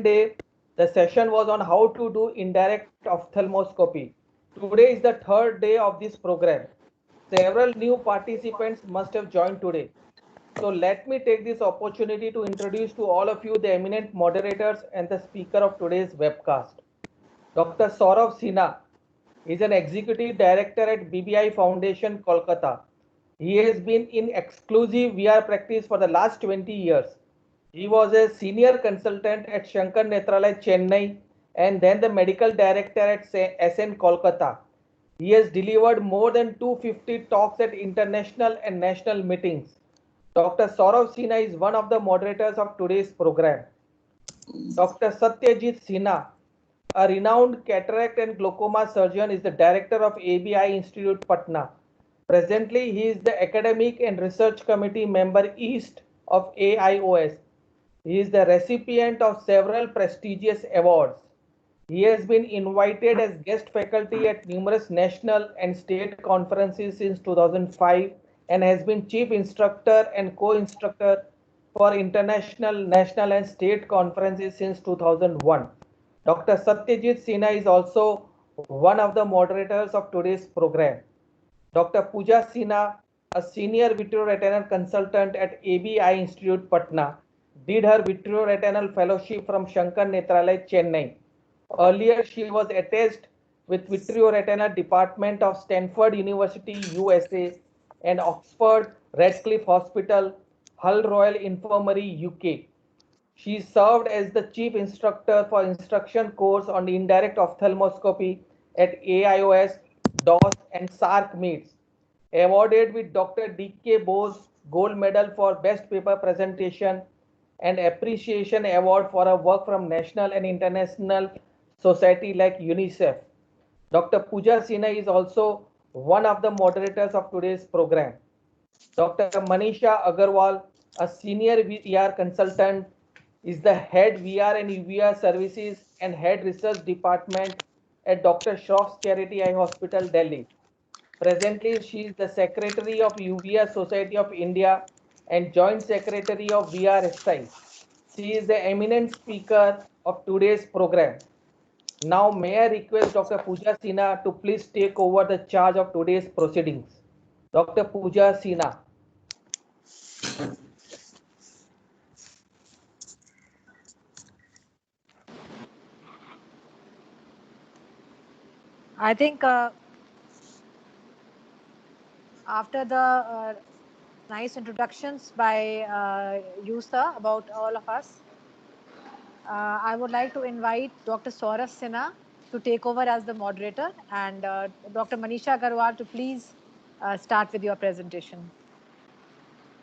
day, the session was on how to do indirect ophthalmoscopy. Today is the third day of this program. Several new participants must have joined today. So let me take this opportunity to introduce to all of you the eminent moderators and the speaker of today's webcast. Dr. Saurav Sinha is an executive director at BBI Foundation, Kolkata. He has been in exclusive VR practice for the last 20 years. He was a senior consultant at Shankar Nethralaya, Chennai, and then the medical director at SN Kolkata. He has delivered more than 250 talks at international and national meetings. Dr. Saurav Sinha is one of the moderators of today's program. Dr. Satyajit Sinha, a renowned cataract and glaucoma surgeon, is the director of ABI Institute, Patna. Presently, he is the academic and research committee member East of AIOS. He is the recipient of several prestigious awards. He has been invited as guest faculty at numerous national and state conferences since 2005 and has been chief instructor and co-instructor for international, national and state conferences since 2001. Dr. Satyajit Sinha is also one of the moderators of today's program. Dr. Pooja Sinha, a senior vitreoretinal consultant at ABI Institute, Patna, did her vitreoretinal fellowship from Shankar Nethralaya, Chennai. Earlier, she was attached with vitreoretinal department of Stanford University, USA, and Oxford Radcliffe Hospital, Hull Royal Infirmary, UK. She served as the chief instructor for instruction course on indirect ophthalmoscopy at AIOS, DOS, and SARC meets. Awarded with Dr. D.K. Bose Gold Medal for Best Paper Presentation and Appreciation Award for her work from national and international society like UNICEF. Dr. Pooja Sinha is also one of the moderators of today's program. Dr. Manisha Agarwal, a senior VR consultant, is the head VR and UVR services and head research department at Dr. Shroff's Charity Eye Hospital, Delhi. Presently, she is the secretary of UVR Society of India and joint secretary of VRSI. She is the eminent speaker of today's program. Now, may I request Dr. Pooja Sinha to please take over the charge of today's proceedings. Dr. Pooja Sinha. I think after the nice introductions by you, sir, about all of us, I would like to invite Dr. Saurav Sinha to take over as the moderator and Dr. Manisha Agarwal to please start with your presentation.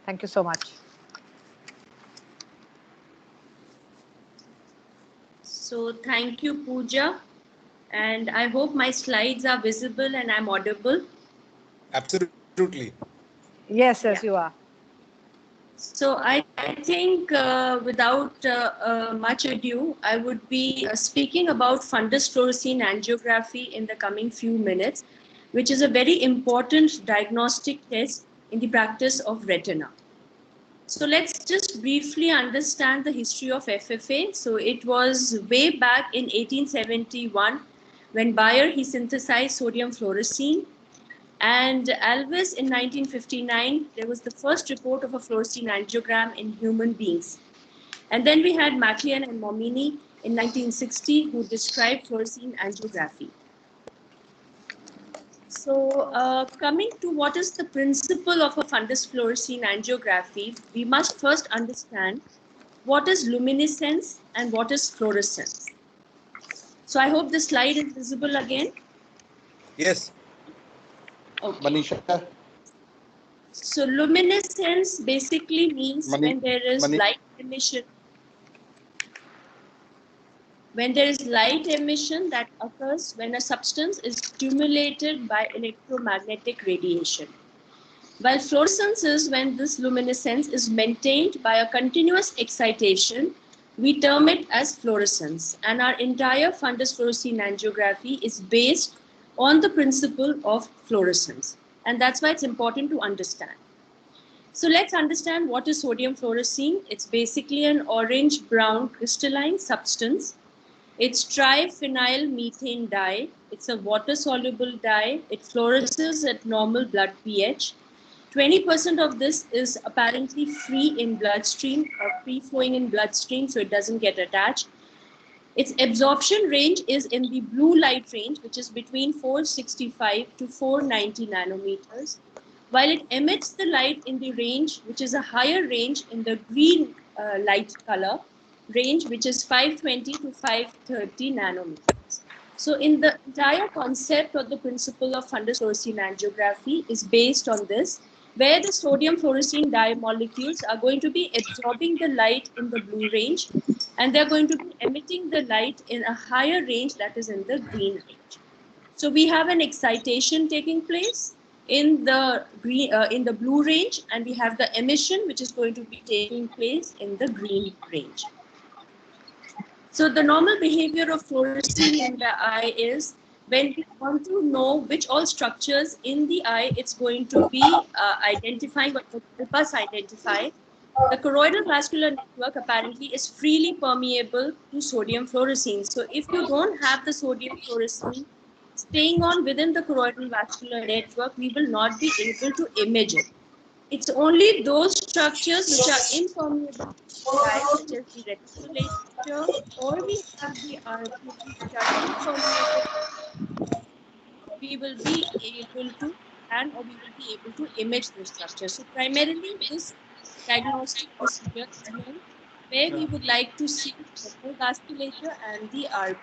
Thank you so much. So thank you, Pooja. And I hope my slides are visible and I'm audible. Absolutely. Yes, yes, you are. So I think without much ado, I would be speaking about fundus fluorescein angiography in the coming few minutes, which is a very important diagnostic test in the practice of retina. So let's just briefly understand the history of FFA. So it was way back in 1871 when Bayer he synthesized sodium fluorescein. And Alves in 1959, there was the first report of a fluorescein angiogram in human beings. And then we had Maclean and Momini in 1960 who described fluorescein angiography. So coming to what is the principle of a fundus fluorescein angiography, we must first understand what is luminescence and what is fluorescence. So I hope the slide is visible again. Yes. Okay. Manisha. So luminescence basically means when there is light emission. When there is light emission that occurs when a substance is stimulated by electromagnetic radiation. While fluorescence is when this luminescence is maintained by a continuous excitation, we term it as fluorescence. And our entire fundus fluorescein angiography is based on the principle of fluorescence. And that's why it's important to understand. So let's understand what is sodium fluorescein. It's basically an orange-brown crystalline substance. It's triphenyl methane dye. It's a water-soluble dye. It fluoresces at normal blood pH. 20% of this is apparently free in bloodstream or free-flowing in bloodstream, so it doesn't get attached. Its absorption range is in the blue light range, which is between 465 to 490 nanometers, while it emits the light in the range, which is a higher range in the green light color range, which is 520 to 530 nanometers. So in the entire concept or the principle of fundus fluorescein angiography is based on this, where the sodium fluorescein dye molecules are going to be absorbing the light in the blue range, and they're going to be emitting the light in a higher range, that is in the green range. So we have an excitation taking place in the green, in the blue range, and we have the emission, which is going to be taking place in the green range. So the normal behavior of fluorescein in the eye is, when we want to know which all structures in the eye it's going to be identifying or to help us identify, the choroidal vascular network apparently is freely permeable to sodium fluorescein. So if you don't have the sodium fluorescein staying on within the choroidal vascular network, we will not be able to image it. It's only those structures which are impermeable to dye, such as the reticulation, or we have the RPE which are impermeable, we will be able to or we will be able to image the structure. So primarily this diagnostic procedure is known where we would like to see the vasculature and the RPE.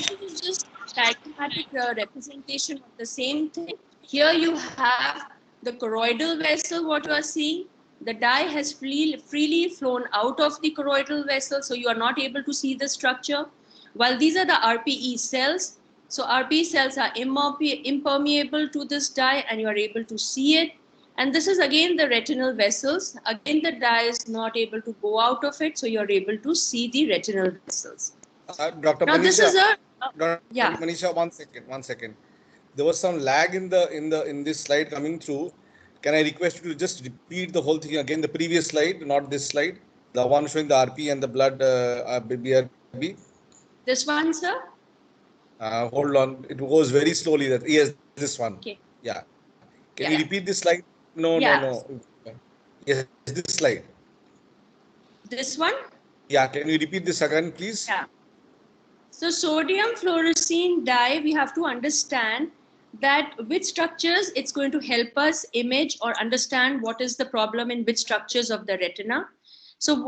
So this is just diagrammatic representation of the same thing. Here you have the choroidal vessel, what you are seeing. The dye has freely flown out of the choroidal vessel, so you are not able to see the structure. While these are the RPE cells, so RPE cells are impermeable to this dye and you are able to see it. And this is again the retinal vessels. Again, the dye is not able to go out of it, so you are able to see the retinal vessels. Dr. Now Manisha, this is a Dr. yeah. Manisha, one second. There was some lag in this slide coming through. Can I request you to just repeat the whole thing again? The previous slide, not this slide, the one showing the RP and the blood BRB. This one, sir. Hold on, it goes very slowly. That yes, this one. Okay. Yeah. Can you repeat this slide? No. Yes, this slide. This one? Yeah, can you repeat this again, please? Yeah. So sodium fluorescein dye, we have to understand that which structures it's going to help us image or understand what is the problem in which structures of the retina. So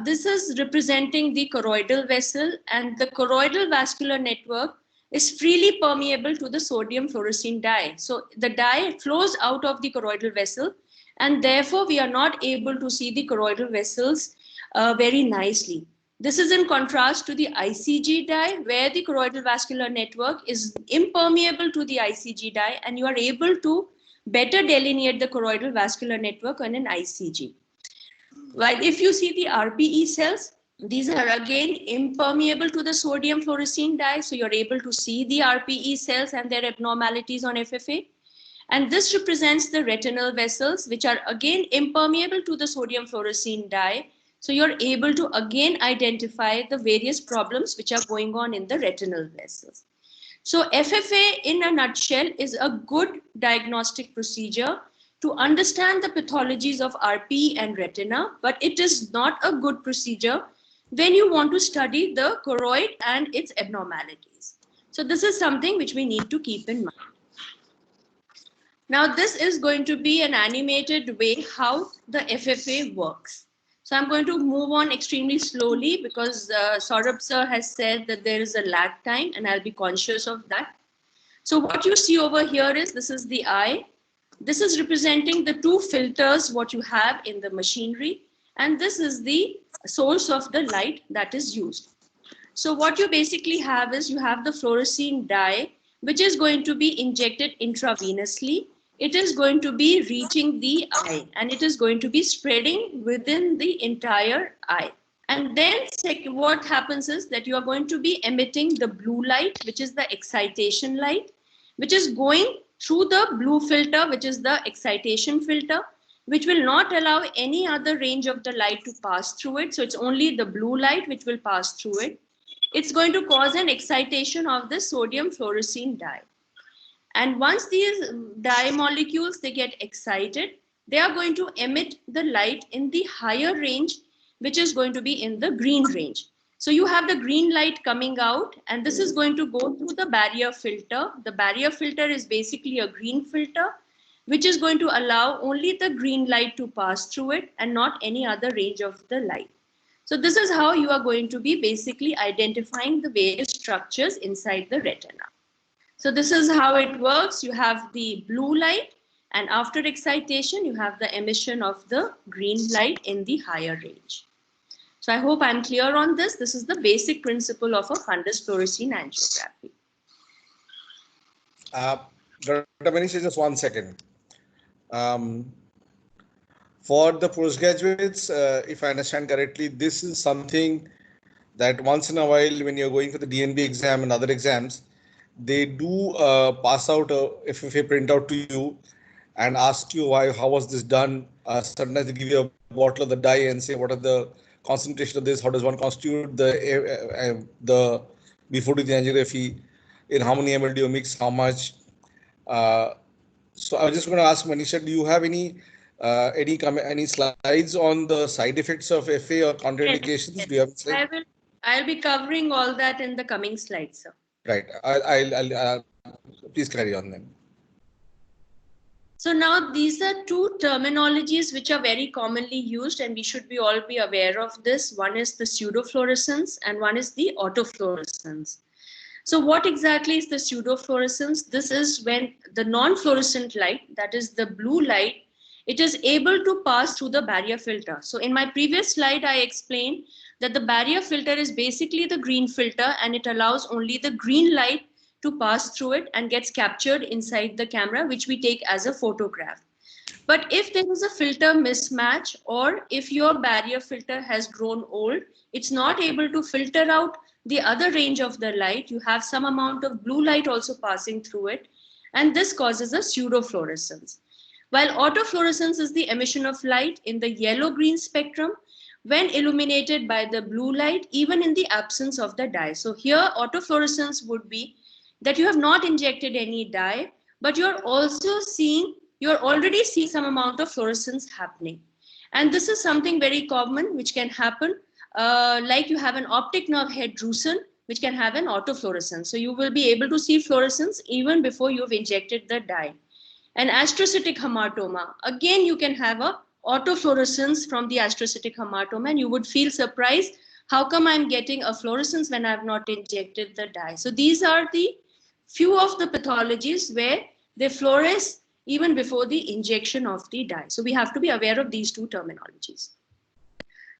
this is representing the choroidal vessel, and the choroidal vascular network is freely permeable to the sodium fluorescein dye. So the dye flows out of the choroidal vessel, and therefore we are not able to see the choroidal vessels very nicely. This is in contrast to the ICG dye, where the choroidal vascular network is impermeable to the ICG dye, and you are able to better delineate the choroidal vascular network on an ICG. While if you see the RPE cells, these are again impermeable to the sodium fluorescein dye, so you're able to see the RPE cells and their abnormalities on FFA. And this represents the retinal vessels, which are again impermeable to the sodium fluorescein dye. So you're able to again identify the various problems which are going on in the retinal vessels. So FFA in a nutshell is a good diagnostic procedure to understand the pathologies of RPE and retina, but it is not a good procedure when you want to study the choroid and its abnormalities. So this is something which we need to keep in mind. Now this is going to be an animated way how the FFA works. So I'm going to move on extremely slowly because Saurabh sir has said that there is a lag time, and I'll be conscious of that. So what you see over here is, this is the eye. This is representing the two filters what you have in the machinery, and this is the source of the light that is used. So what you basically have is, you have the fluorescein dye, which is going to be injected intravenously. It is going to be reaching the eye, and it is going to be spreading within the entire eye. And then what happens is that you are going to be emitting the blue light, which is the excitation light, which is going through the blue filter, which is the excitation filter. which will not allow any other range of the light to pass through it. So it's only the blue light which will pass through it. It's going to cause an excitation of the sodium fluorescein dye. And once these dye molecules, they get excited, they are going to emit the light in the higher range, which is going to be in the green range. So you have the green light coming out, and this is going to go through the barrier filter. The barrier filter is basically a green filter, which is going to allow only the green light to pass through it and not any other range of the light. So this is how you are going to be basically identifying the various structures inside the retina. So this is how it works. You have the blue light, and after excitation, you have the emission of the green light in the higher range. So I hope I'm clear on this. This is the basic principle of a fundus fluorescein angiography. Dr. Manish, just 1 second. For the postgraduates, if I understand correctly, this is something that once in a while, when you're going for the DNB exam and other exams, they do pass out a FFA printout to you and ask you how was this done. Sometimes they give you a bottle of the dye and say what are the concentration of this, how does one constitute the before doing the angiography, in how many ml do you mix, how much. So I was just going to ask Manisha, do you have any slides on the side effects of FA or contraindications? Yes. Do you have slides? I'll be covering all that in the coming slides, sir. Right. I'll please carry on then. So now these are two terminologies which are very commonly used, and we should all be aware of this. One is the pseudofluorescence and one is the autofluorescence. So what exactly is the pseudofluorescence? This is when the non-fluorescent light, that is the blue light, it is able to pass through the barrier filter. So in my previous slide, I explained that the barrier filter is basically the green filter, and it allows only the green light to pass through it and gets captured inside the camera, which we take as a photograph. But if there is a filter mismatch, or if your barrier filter has grown old, it's not able to filter out the other range of the light. You have some amount of blue light also passing through it, and this causes a pseudofluorescence. While autofluorescence is the emission of light in the yellow-green spectrum when illuminated by the blue light, even in the absence of the dye. So here autofluorescence would be that you have not injected any dye, but you're already seeing some amount of fluorescence happening. And this is something very common which can happen, like you have an optic nerve head drusen, which can have an autofluorescence. So you will be able to see fluorescence even before you've injected the dye. An astrocytic hematoma, again, you can have a autofluorescence from the astrocytic hematoma, and you would feel surprised, how come I'm getting a fluorescence when I've not injected the dye? So these are the few of the pathologies where they fluoresce even before the injection of the dye. So we have to be aware of these two terminologies.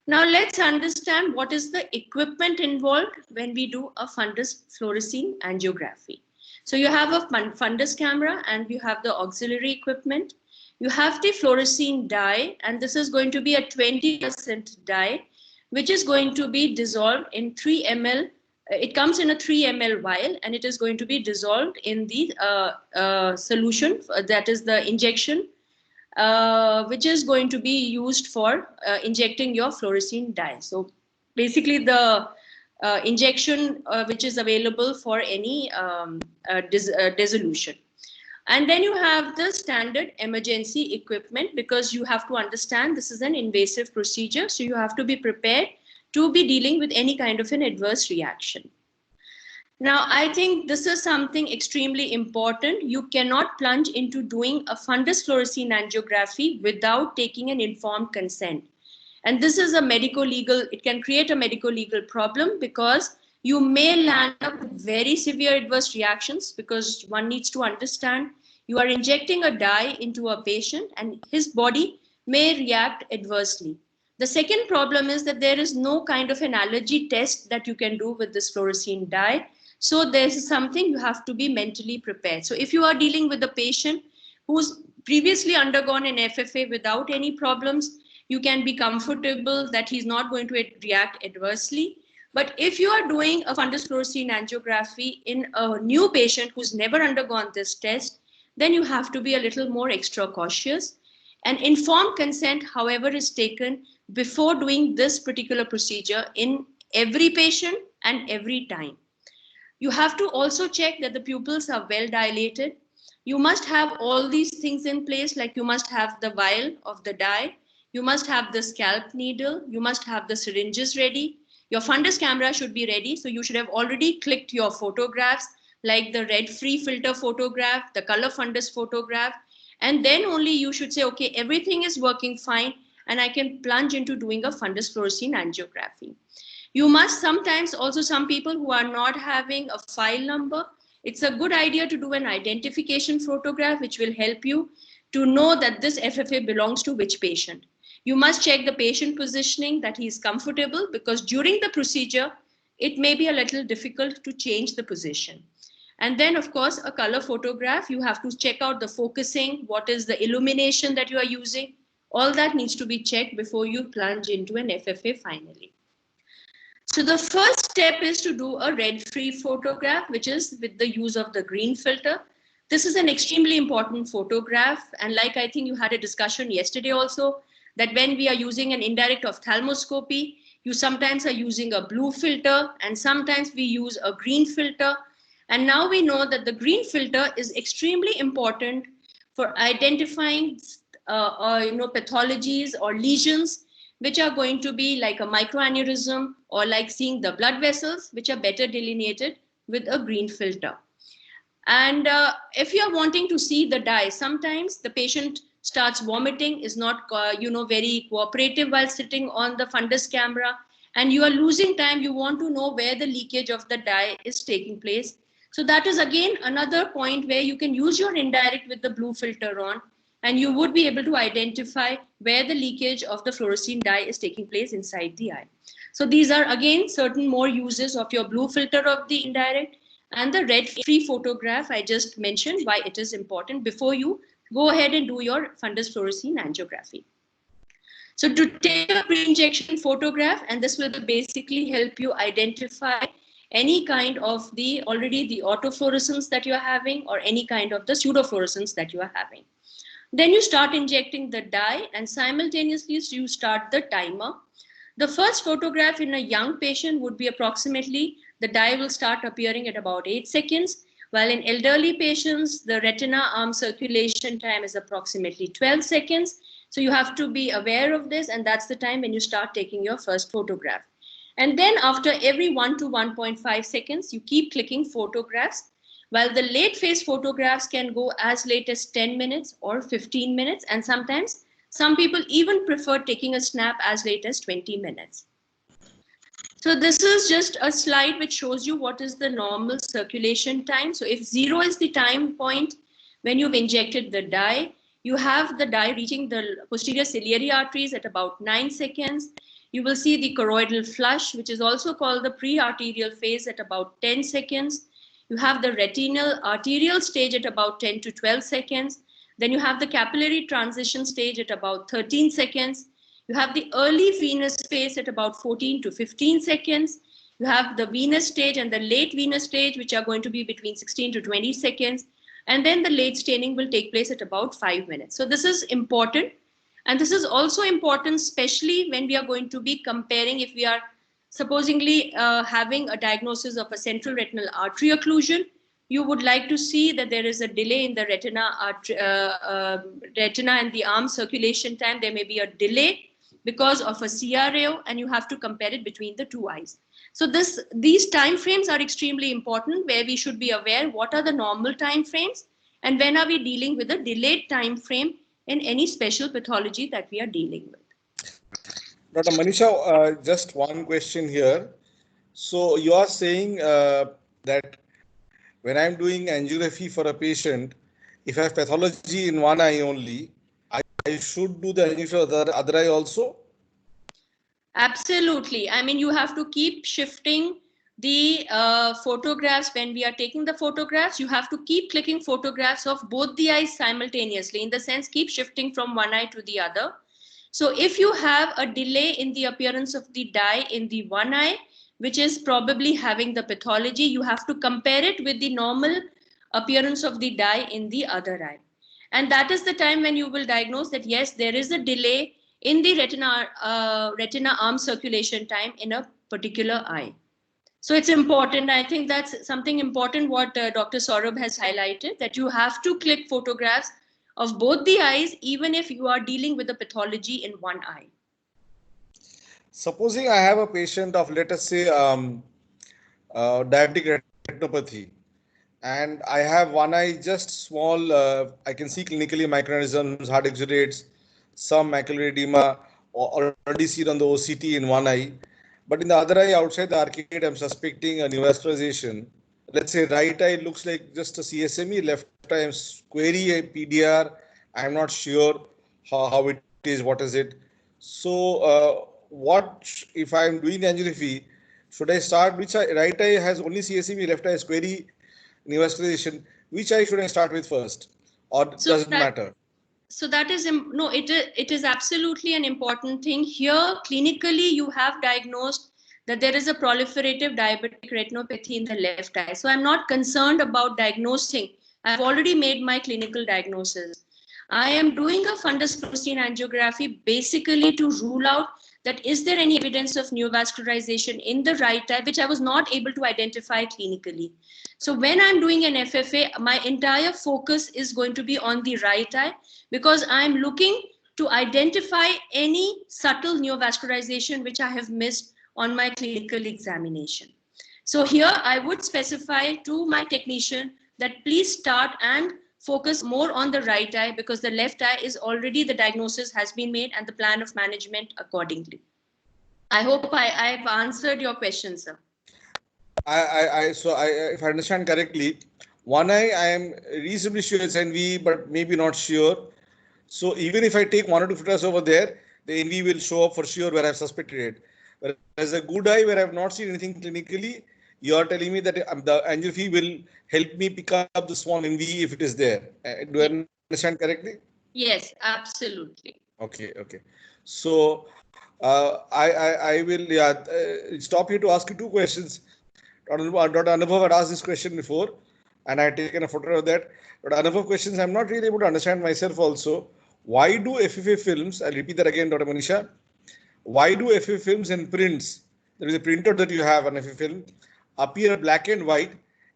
Now let's understand what is the equipment involved when we do a fundus fluorescein angiography. So you have a fundus camera and you have the auxiliary equipment. You have the fluorescein dye, and this is going to be a 20% dye, which is going to be dissolved in 3 ml. It comes in a 3 ml vial, and it is going to be dissolved in the solution, that is the injection, which is going to be used for injecting your fluorescein dye. So basically the injection which is available for any dissolution. And then you have the standard emergency equipment, because you have to understand this is an invasive procedure. So you have to be prepared to be dealing with any kind of an adverse reaction. Now, I think this is something extremely important. You cannot plunge into doing a fundus fluorescein angiography without taking an informed consent. And this is a medico-legal, it can create a medico-legal problem, because you may land up with very severe adverse reactions, because one needs to understand you are injecting a dye into a patient and his body may react adversely. The second problem is that there is no kind of an allergy test that you can do with this fluorescein dye. So there's something you have to be mentally prepared. So if you are dealing with a patient who's previously undergone an FFA without any problems, you can be comfortable that he's not going to react adversely. But if you are doing a fundus fluorescein angiography in a new patient who's never undergone this test, then you have to be a little more extra cautious. And informed consent, however, is taken before doing this particular procedure in every patient and every time. You have to also check that the pupils are well dilated. You must have all these things in place, like you must have the vial of the dye, you must have the scalp needle, you must have the syringes ready. Your fundus camera should be ready, so you should have already clicked your photographs, like the red free filter photograph, the color fundus photograph, and then only you should say, okay, everything is working fine, and I can plunge into doing a fundus fluorescein angiography. You must sometimes also, some people who are not having a file number, it's a good idea to do an identification photograph, which will help you to know that this FFA belongs to which patient. You must check the patient positioning, that he is comfortable, because during the procedure, it may be a little difficult to change the position. And then, of course, a color photograph, you have to check out the focusing, what is the illumination that you are using. All that needs to be checked before you plunge into an FFA finally. So the first step is to do a red-free photograph, which is with the use of the green filter. This is an extremely important photograph. And like I think you had a discussion yesterday also, that when we are using an indirect ophthalmoscopy, you sometimes are using a blue filter and sometimes we use a green filter. And now we know that the green filter is extremely important for identifying pathologies or lesions, which are going to be like a microaneurysm or like seeing the blood vessels, which are better delineated with a green filter. And if you are wanting to see the dye, sometimes the patient starts vomiting, is not very cooperative while sitting on the fundus camera, and you are losing time. You want to know where the leakage of the dye is taking place. So that is again another point where you can use your indirect with the blue filter on, and you would be able to identify where the leakage of the fluorescein dye is taking place inside the eye. So these are again certain more uses of your blue filter of the indirect, and the red free photograph I just mentioned why it is important before you go ahead and do your fundus fluorescein angiography. So to take a pre-injection photograph, and this will basically help you identify any kind of the autofluorescence that you are having or any kind of the pseudofluorescence that you are having. Then you start injecting the dye and simultaneously you start the timer. The first photograph in a young patient would be approximately, the dye will start appearing at about 8 seconds, while in elderly patients, the retina arm circulation time is approximately 12 seconds. So you have to be aware of this, and that's the time when you start taking your first photograph. And then after every 1 to 1.5 seconds, you keep clicking photographs, while the late phase photographs can go as late as 10 minutes or 15 minutes, and sometimes some people even prefer taking a snap as late as 20 minutes. So this is just a slide which shows you what is the normal circulation time. So if 0 is the time point when you've injected the dye, you have the dye reaching the posterior ciliary arteries at about 9 seconds. You will see the choroidal flush, which is also called the pre-arterial phase, at about 10 seconds. You have the retinal arterial stage at about 10 to 12 seconds. Then you have the capillary transition stage at about 13 seconds. You have the early venous phase at about 14 to 15 seconds. You have the venous stage and the late venous stage, which are going to be between 16 to 20 seconds. And then the late staining will take place at about 5 minutes. So this is important. And this is also important, especially when we are going to be comparing, if we are supposedly having a diagnosis of a central retinal artery occlusion, you would like to see that there is a delay in the retina and the arm circulation time. There may be a delay because of a CRAO, and you have to compare it between the two eyes. So these time frames are extremely important, where we should be aware what are the normal time frames and when are we dealing with a delayed time frame in any special pathology that we are dealing with. Dr. Manisha, just one question here. So you are saying that when I'm doing angiography for a patient, if I have pathology in one eye only, I should do the angiography for the other eye also? Absolutely. I mean, you have to keep shifting the photographs. When we are taking the photographs, you have to keep clicking photographs of both the eyes simultaneously, in the sense keep shifting from one eye to the other. So if you have a delay in the appearance of the dye in the one eye, which is probably having the pathology, you have to compare it with the normal appearance of the dye in the other eye. And that is the time when you will diagnose that, yes, there is a delay in the retina arm circulation time in a particular eye. So it's important. I think that's something important what Dr. Saurabh has highlighted, that you have to click photographs of both the eyes, even if you are dealing with a pathology in one eye. Supposing I have a patient of, let us say, diabetic retinopathy, and I have one eye just small, I can see clinically microaneurysms, hard exudates, some macular edema, already seen on the OCT in one eye. But in the other eye outside the arcade, I'm suspecting a neovascularization. Let's say right eye looks like just a CSME, left eye I'm query a PDR. I'm not sure how it is, what is it. So what if I'm doing angiography? Should I start which eye? Right eye has only CSME, left eye is query neovascularization. Which eye should I start with first, or does it matter? So that is, no, it is absolutely an important thing. Here, clinically, you have diagnosed that there is a proliferative diabetic retinopathy in the left eye. So I'm not concerned about diagnosing. I've already made my clinical diagnosis. I am doing a fundus fluorescein angiography basically to rule out that is there any evidence of neovascularization in the right eye, which I was not able to identify clinically. So when I'm doing an FFA, my entire focus is going to be on the right eye, because I'm looking to identify any subtle neovascularization which I have missed on my clinical examination. So here I would specify to my technician that please start and focus more on the right eye, because the left eye is already, the diagnosis has been made and the plan of management accordingly. I hope I've answered your question, sir. If I understand correctly, one eye I am reasonably sure it's NV, but maybe not sure. So even if I take 1 or 2 photographs over there, the NV will show up for sure where I've suspected it. Whereas a good eye where I've not seen anything clinically, you are telling me that the angiography will help me pick up the small NV if it is there. Do I understand correctly? Yes, absolutely. Okay. So I will stop here to ask you 2 questions. Dr. Anubhav had asked this question before, and I had taken a photo of that. But another questions I'm not really able to understand myself also. Why do FFA films, I'll repeat that again, Dr. Manisha. Why do FFA films and prints, there is a printout that you have on FFA film, appear black and white,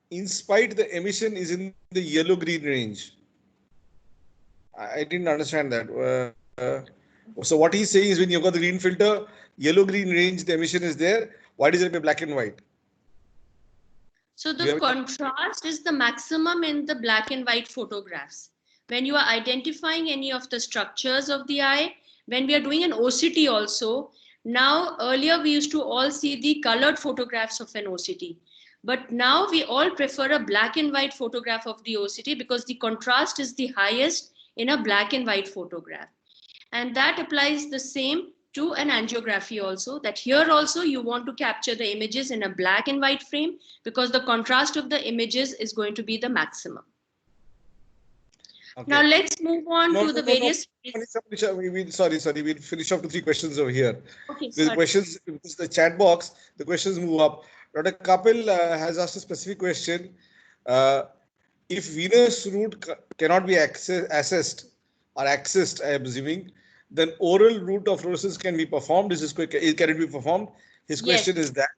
in spite the emission is in the yellow-green range? I didn't understand that. So what he's saying is when you've got the green filter, yellow-green range, the emission is there. Why does it be black and white? So the contrast is the maximum in the black and white photographs. When you are identifying any of the structures of the eye, when we are doing an OCT also, now earlier we used to all see the colored photographs of an OCT. But now we all prefer a black and white photograph of the OCT because the contrast is the highest in a black and white photograph. And that applies the same to an angiography also, that here also you want to capture the images in a black and white frame because the contrast of the images is going to be the maximum. Okay. Now let's move on to the various. Sorry, we'll finish off the 3 questions over here. Okay, the questions, the chat box, the questions move up. Dr. Kapil has asked a specific question. If venous route cannot be accessed, I'm assuming, then oral route of fluorescence can be performed. Can it be performed? His question is that.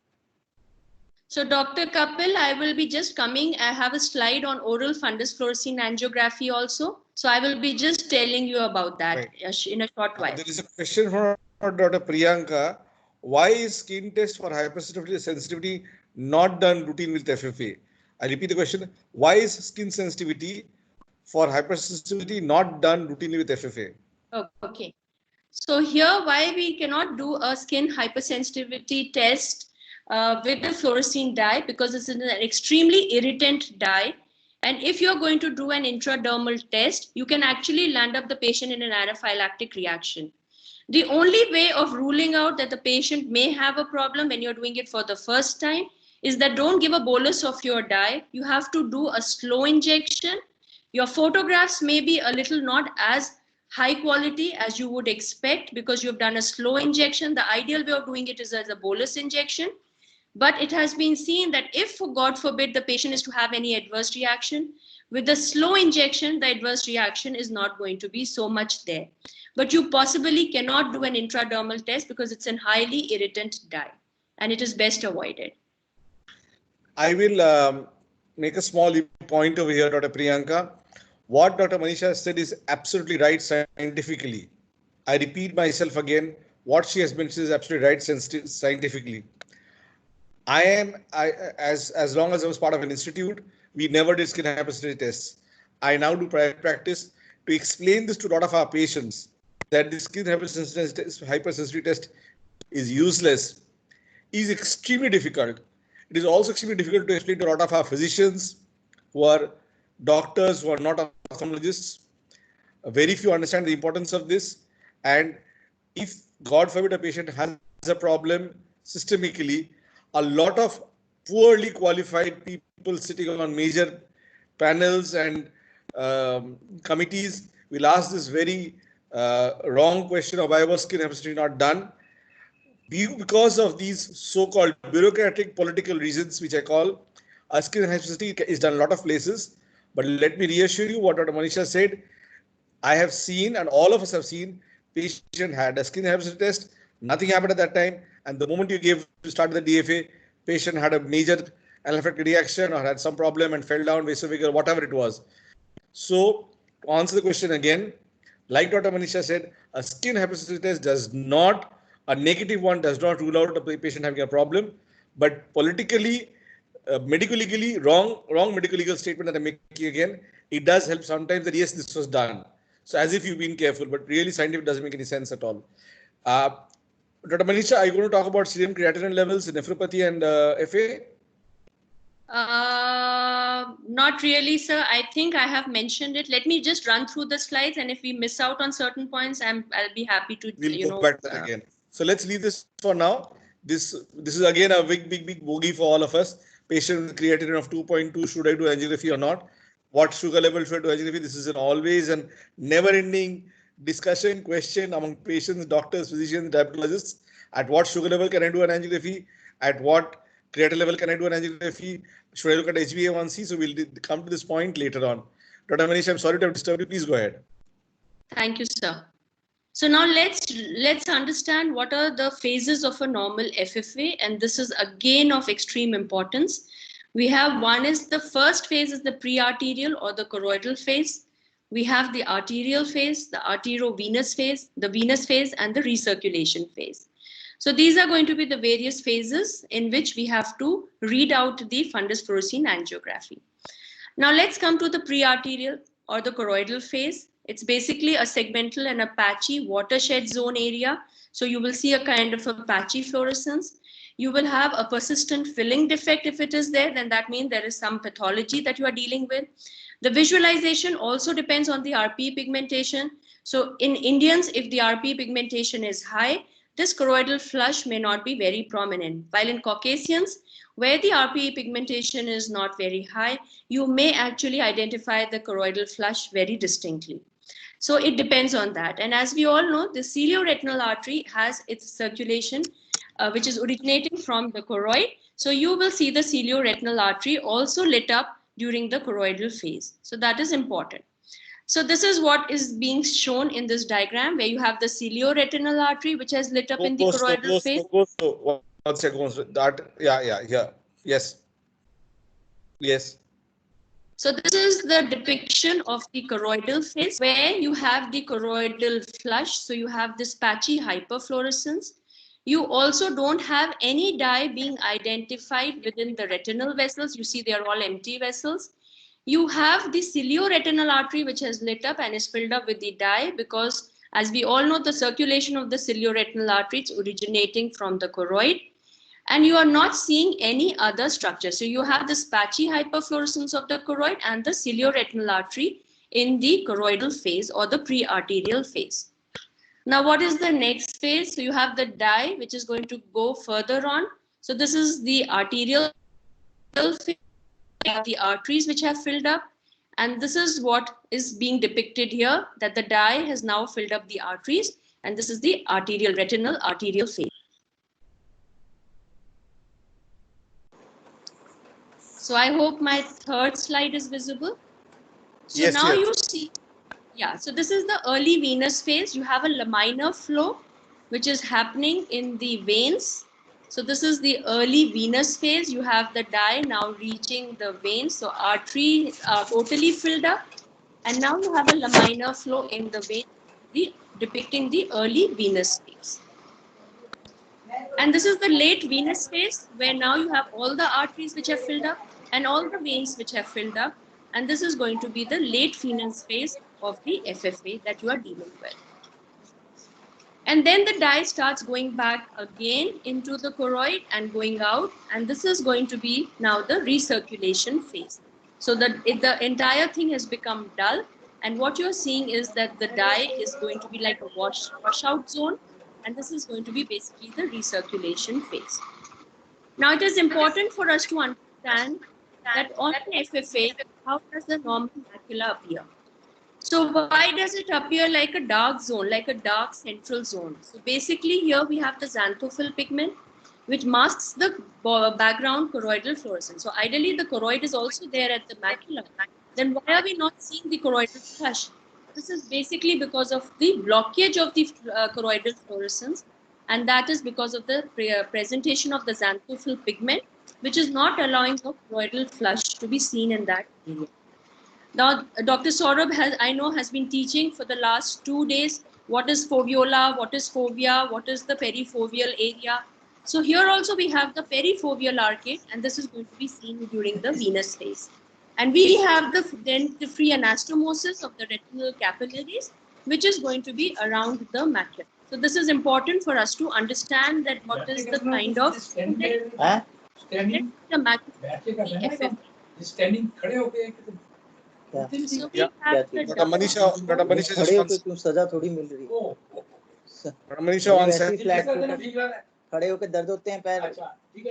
So Dr. Kapil, I will be just coming. I have a slide on oral fundus fluorescein angiography also. So I will be just telling you about that in a short while. There is a question from Dr. Priyanka. Why is skin test for hypersensitivity not done routine with FFA? I repeat the question. Why is skin sensitivity for hypersensitivity not done routinely with FFA? Okay. So here, why we cannot do a skin hypersensitivity test with the fluorescein dye, because it's an extremely irritant dye. And if you're going to do an intradermal test, you can actually land up the patient in an anaphylactic reaction. The only way of ruling out that the patient may have a problem when you're doing it for the first time is that don't give a bolus of your dye. You have to do a slow injection. Your photographs may be a little not as high quality as you would expect because you've done a slow injection. The ideal way of doing it is as a bolus injection. But it has been seen that if, God forbid, the patient is to have any adverse reaction, with the slow injection, the adverse reaction is not going to be so much there. But you possibly cannot do an intradermal test because it's a highly irritant dye and it is best avoided. I will make a small point over here, Dr. Priyanka. What Dr. Manisha said is absolutely right scientifically. I repeat myself again. What she has mentioned is absolutely right scientifically. As long as I was part of an institute, we never did skin hypersensitivity tests. I now do private practice. To explain this to a lot of our patients, that the skin hypersensitivity test is useless, is extremely difficult. It is also extremely difficult to explain to a lot of our physicians who are doctors, who are not ophthalmologists. Very few understand the importance of this. And if, God forbid, a patient has a problem systemically, a lot of poorly qualified people sitting on major panels and committees will ask this very wrong question of why was skin hypersensitivity not done. Because of these so-called bureaucratic political reasons, which I call, skin hypersensitivity is done in a lot of places. But let me reassure you what Dr. Manisha said. I have seen, and all of us have seen, patient had a skin hypersensitivity test, nothing happened at that time, and the moment you started the DFA, patient had a major anaphylactic reaction or had some problem and fell down, vasovagal, whatever it was. So, to answer the question again, like Dr. Manisha said, a skin hypersensitivity test does not, a negative one does not rule out a patient having a problem, but politically, medical legally, wrong medical legal statement that I'm making again, it does help sometimes that yes, this was done. So as if you've been careful, but really scientific doesn't make any sense at all. Dr. Manisha, are you going to talk about serum creatinine levels in nephropathy and FA? Not really, sir. I think I have mentioned it. Let me just run through the slides, and if we miss out on certain points, I'll be happy to. We'll go back to that again. So let's leave this for now. This is again a big bogey for all of us. Patient with creatinine of 2.2, should I do angiography or not? What sugar level should I do angiography? This is always and never-ending discussion, question among patients, doctors, physicians, diabetologists. At what sugar level can I do an angiography? At what creatinine level can I do an angiography? Should I look at HbA1c? So we'll come to this point later on. Dr. Manisha, I'm sorry to have disturbed you. Please go ahead. Thank you, sir. So now let's understand what are the phases of a normal FFA, and this is again of extreme importance. We have one is the first phase is the pre-arterial or the choroidal phase. We have the arterial phase, the arteriovenous phase, the venous phase, and the recirculation phase. So these are going to be the various phases in which we have to read out the fundus fluorescein angiography. Now let's come to the pre-arterial or the choroidal phase. It's basically a segmental and a patchy watershed zone area. So you will see a kind of a patchy fluorescence. You will have a persistent filling defect. If it is there, then that means there is some pathology that you are dealing with. The visualization also depends on the RPE pigmentation. So in Indians, if the RPE pigmentation is high, this choroidal flush may not be very prominent. While in Caucasians, where the RPE pigmentation is not very high, you may actually identify the choroidal flush very distinctly. So it depends on that. And as we all know, the cilioretinal artery has its circulation, which is originating from the choroid. So you will see the cilioretinal artery also lit up during the choroidal phase. So that is important. So this is what is being shown in this diagram, where you have the cilioretinal artery, which has lit up in the choroidal phase. One second. Yeah. Yes. So this is the depiction of the choroidal phase, where you have the choroidal flush. So you have this patchy hyperfluorescence. You also don't have any dye being identified within the retinal vessels. You see they are all empty vessels. You have the cilioretinal artery, which has lit up and is filled up with the dye, because as we all know, the circulation of the cilioretinal artery is originating from the choroid. And you are not seeing any other structure. So you have this patchy hyperfluorescence of the choroid and the cilioretinal artery in the choroidal phase or the pre-arterial phase. Now, what is the next phase? So you have the dye, which is going to go further on. So this is the arterial phase, the arteries which have filled up. And this is what is being depicted here, that the dye has now filled up the arteries. And this is the retinal arterial phase. So I hope my third slide is visible. So Yes, now yes. you see, yeah, so this is the early venous phase. You have a laminar flow, which is happening in the veins. So this is the early venous phase. You have the dye now reaching the veins. So arteries are totally filled up. And now you have a laminar flow in the vein, depicting the early venous phase. And this is the late venous phase, where now you have all the arteries which have filled up and all the veins which have filled up. And this is going to be the late venous phase of the FFA that you are dealing with. And then the dye starts going back again into the choroid and going out. And this is going to be now the recirculation phase. So the entire thing has become dull. And what you're seeing is that the dye is going to be like a washout zone. And this is going to be basically the recirculation phase. Now, it is important for us to understand that on an FFA, how does the normal macula appear? So why does it appear like a dark zone, like a dark central zone? So basically here we have the xanthophyll pigment, which masks the background choroidal fluorescence. So ideally the choroid is also there at the macula. Then why are we not seeing the choroidal flush? This is basically because of the blockage of the choroidal fluorescence, and that is because of the presentation of the xanthophyll pigment, which is not allowing the choroidal flush to be seen in that area. Now, Dr. Saurabh has been teaching for the last 2 days what is foveola, what is fovea, what is the perifoveal area. So here also we have the perifoveal arcade, and this is going to be seen during the venous phase. And we have then the free anastomosis of the retinal capillaries, which is going to be around the macula. So this is important for us to understand that what is the kind of standing the macula. standing खड़े होके So we Yeah. have the Dr. Manisha just खड़े one होकर क्यों सजा थोड़ी मिल रही है? Dr. Manisha one वैसे ही second. फ्लैट खड़े होकर दर्द होते हैं पैर.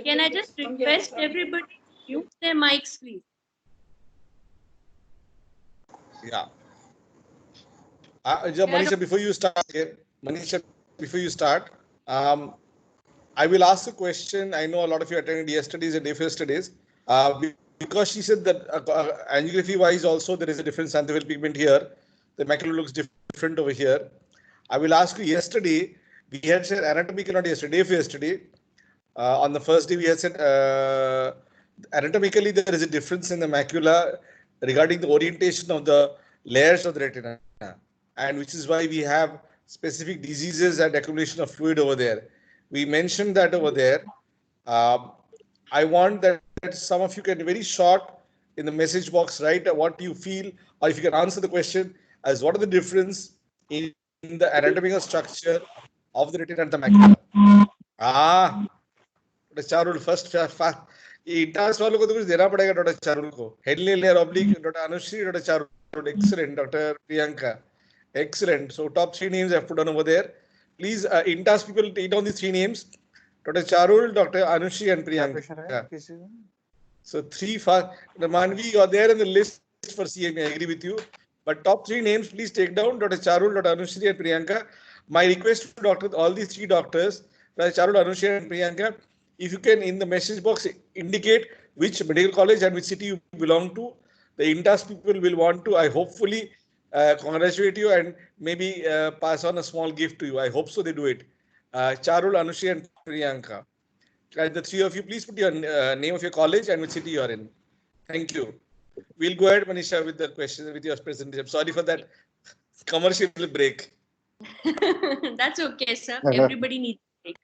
Can I just request everybody to mute their mics, please? Yeah. Manisha, before you start, I will ask a question. I know a lot of you attended yesterday's and day first days. Because she said that angiography wise also there is a different xanthophyll pigment here. The macula looks different over here. I will ask you, yesterday we had said anatomical, not yesterday, day for yesterday. On the first day we had said anatomically there is a difference in the macula regarding the orientation of the layers of the retina, and which is why we have specific diseases and accumulation of fluid over there. We mentioned that over there. I want that some of you can very short in the message box write what you feel, or if you can answer the question as what are the difference in the anatomical structure of the retina and the macula. Charul, first Intas वालों को तो कुछ देना पड़ेगा doctor Charul को. Head layer oblique doctor Anushree, doctor Charul, excellent. Dr. Priyanka, excellent. So top 3 names I've put on over there. Please, INTAS people, take down these 3 names. Dr. Charul, Dr. Anushri and Priyanka. So 3 for the Manvi, you are there in the list for CME, I agree with you. But top 3 names, please take down Dr. Charul, Dr. Anushri and Priyanka. My request to all these 3 doctors, Dr. Charul, Anushri and Priyanka, if you can in the message box indicate which medical college and which city you belong to, the INTAS people will want to, I hopefully congratulate you and maybe pass on a small gift to you. I hope so they do it. Charul, Anushri and Priyanka. The 3 of you, please put your name of your college and which city you are in. Thank you. We'll go ahead, Manisha, with the question, with your presentation. Sorry for that commercial break. That's okay, sir. Everybody needs a break.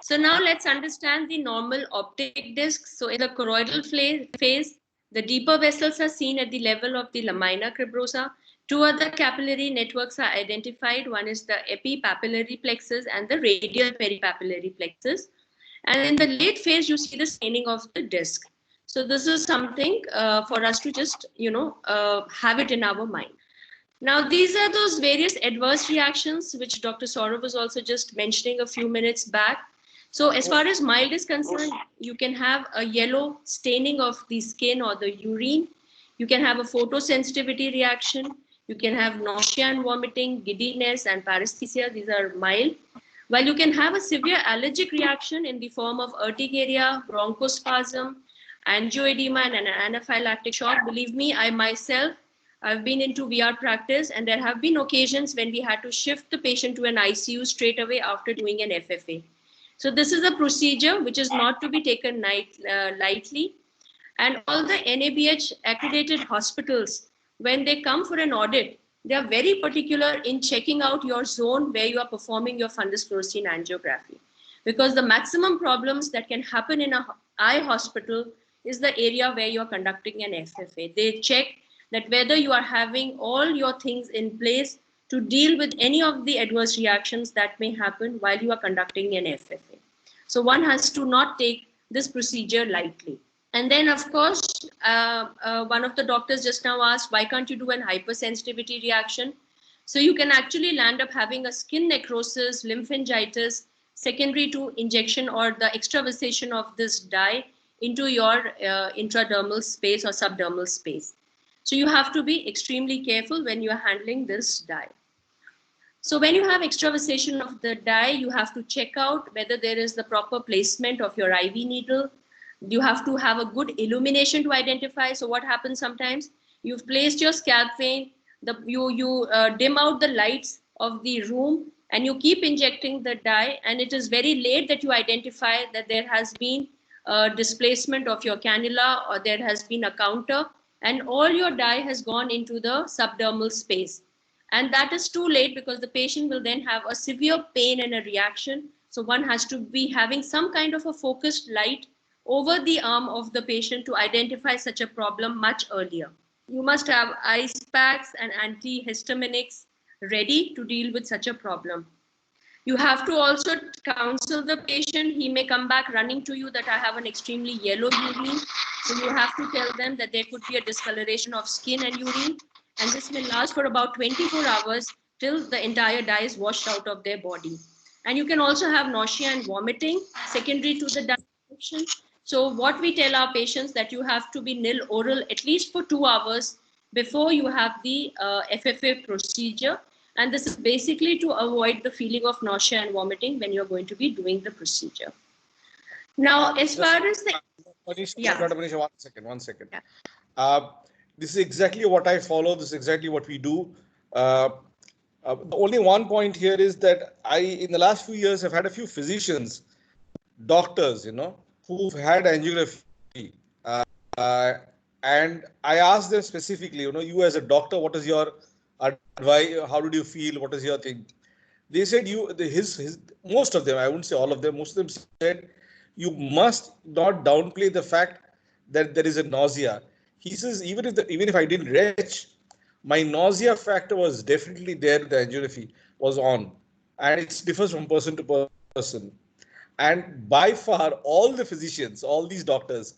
So now let's understand the normal optic disc. So in the choroidal phase, the deeper vessels are seen at the level of the lamina cribrosa. 2 other capillary networks are identified. One is the epipapillary plexus and the radial peripapillary plexus. And in the late phase, you see the staining of the disc. So this is something for us to just, have it in our mind. Now, these are those various adverse reactions, which Dr. Saurabh was also just mentioning a few minutes back. So as far as mild is concerned, you can have a yellow staining of the skin or the urine. You can have a photosensitivity reaction. You can have nausea and vomiting, giddiness and paresthesia. These are mild. While you can have a severe allergic reaction in the form of urticaria, bronchospasm, angioedema and an anaphylactic shock. Believe me, I myself, I've been into VR practice, and there have been occasions when we had to shift the patient to an ICU straight away after doing an FFA. So this is a procedure which is not to be taken lightly. And all the NABH accredited hospitals, when they come for an audit, they are very particular in checking out your zone where you are performing your fundus fluorescein angiography. Because the maximum problems that can happen in an eye hospital is the area where you are conducting an FFA. They check that whether you are having all your things in place to deal with any of the adverse reactions that may happen while you are conducting an FFA. So one has to not take this procedure lightly. And then, of course, one of the doctors just now asked, why can't you do an hypersensitivity reaction? So you can actually land up having a skin necrosis, lymphangitis, secondary to injection or the extravasation of this dye into your intradermal space or subdermal space. So you have to be extremely careful when you are handling this dye. So when you have extravasation of the dye, you have to check out whether there is the proper placement of your IV needle. You have to have a good illumination to identify. So what happens sometimes? You've placed your scalp vein, you dim out the lights of the room, and you keep injecting the dye, and it is very late that you identify that there has been a displacement of your cannula or there has been a counter, and all your dye has gone into the subdermal space. And that is too late because the patient will then have a severe pain and a reaction. So one has to be having some kind of a focused light over the arm of the patient to identify such a problem much earlier. You must have ice packs and antihistaminics ready to deal with such a problem. You have to also counsel the patient. He may come back running to you that I have an extremely yellow urine. So you have to tell them that there could be a discoloration of skin and urine. And this may last for about 24 hours till the entire dye is washed out of their body. And you can also have nausea and vomiting secondary to the dye injection. So what we tell our patients that you have to be nil oral at least for 2 hours before you have the FFA procedure. And this is basically to avoid the feeling of nausea and vomiting when you're going to be doing the procedure. Now, as far as the... Manish, Yeah. Dr. Manish, one second. Yeah. This is exactly what I follow. This is exactly what we do. The only one point here is that in the last few years, have had a few physicians, doctors, who've had angiography. And I asked them specifically, you as a doctor, what is your advice? How did you feel? What is your thing? They said most of them, I wouldn't say all of them, most of them said, you must not downplay the fact that there is a nausea. He says, even if I didn't retch, my nausea factor was definitely there. The angiography was on, and it differs from person to person. And by far, all the physicians, all these doctors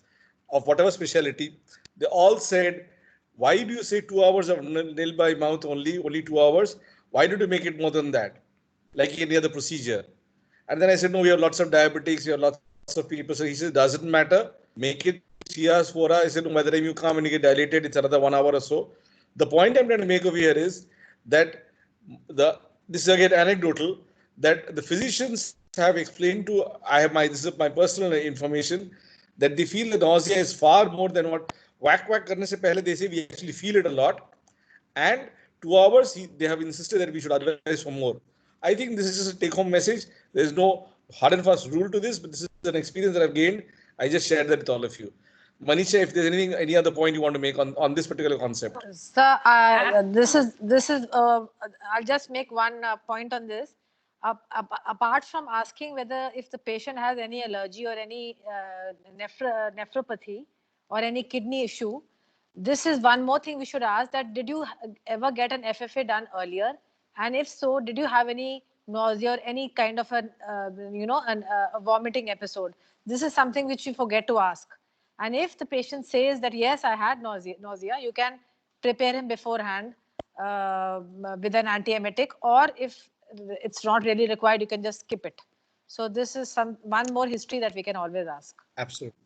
of whatever specialty, they all said, why do you say 2 hours of nil by mouth only 2 hours? Why did you make it more than that, like any other procedure? And then I said, no, we have lots of diabetics, we have lots of people. So he says, doesn't matter, make it 3 hours, 4 hours. I said, no, by the time you come and you get dilated, it's another 1 hour or so. The point I'm trying to make over here is that this is again anecdotal, that the physicians have explained to, this is my personal information, that they feel the nausea is far more than what whack karne se pehle they say we actually feel it a lot. And 2 hours, they have insisted that we should advise for more. I think this is just a take-home message. There is no hard and fast rule to this, but this is an experience that I've gained. I just shared that with all of you. Manisha, if there's any other point you want to make on this particular concept. Sir, this is. I'll just make one point on this. Apart from asking whether if the patient has any allergy or any nephropathy or any kidney issue, this is one more thing we should ask, that did you ever get an FFA done earlier? And if so, did you have any nausea or any kind of a vomiting episode? This is something which you forget to ask. And if the patient says that, yes, I had nausea, you can prepare him beforehand with an antiemetic, or if it's not really required, you can just skip it. So this is one more history that we can always ask. Absolutely.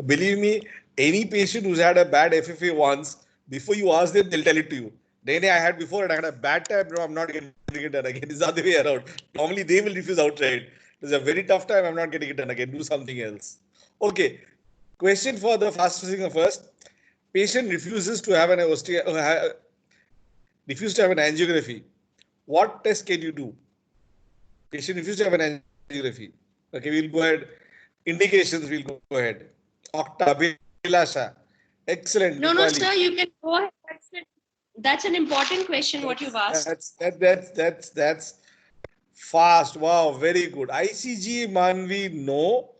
Believe me, any patient who's had a bad FFA once, before you ask them, they'll tell it to you. I had before and I had a bad time. No, I'm not getting it done again. It's the other way around. Normally they will refuse outright. It's a very tough time. I'm not getting it done again. Do something else. Okay. Question for the fast singer first. Patient refuses to have an angiography. What test can you do? Patient refuses to have an angiography. Okay, we'll go ahead. Indications, we'll go ahead. Octa, Abhilasha. Excellent. No, Dipali. sir, you can go ahead. That's an important question, what you've asked. That's fast. Wow, very good. ICG, Manvi, no.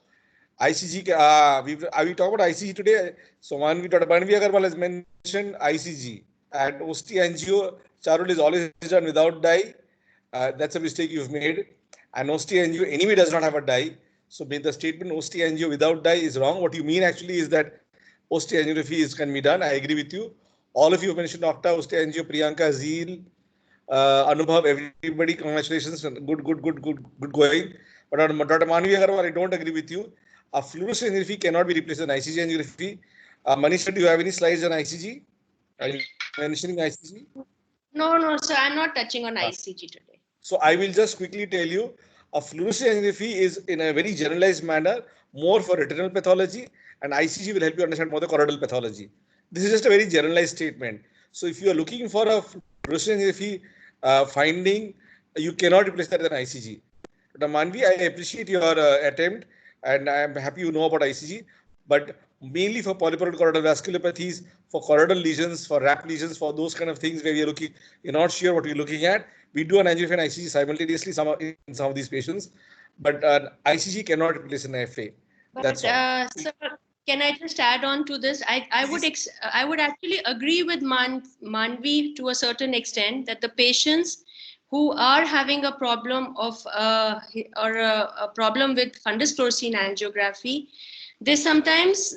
ICG, are we talking about ICG today? So Manvi Agarwal has mentioned ICG. And OST angio, Charul is always done without dye. That's a mistake you've made. And OST angio anyway does not have a dye. So the statement OST angio without dye is wrong. What you mean actually is that OST angiography can be done. I agree with you. All of you have mentioned Octa, OST angio, Priyanka, Zeel, Anubhav, everybody, congratulations. Good going. But Dr. Manvi Agarwal, I don't agree with you. A fluorescent angiography cannot be replaced with an ICG angiography. Manisha, do you have any slides on ICG? Are you mentioning ICG? No, sir, I'm not touching on ICG today. So I will just quickly tell you, a fluorescent angiography is in a very generalized manner more for retinal pathology, and ICG will help you understand more the choroidal pathology. This is just a very generalized statement. So if you are looking for a fluorescent angiography finding, you cannot replace that with an ICG. Dr. Manvi, I appreciate your attempt, and I am happy you know about ICG, but mainly for polypoidal choroidal vasculopathies, for choroidal lesions, for RAP lesions, for those kind of things where you're not sure what you're looking at, we do an angiography and ICG simultaneously in some of these patients, but ICG cannot replace an FA. That's all. Sir, can I just add on to this? I would actually agree with Manvi to a certain extent that the patients who are having a problem of a problem with fundus fluorescein angiography, they sometimes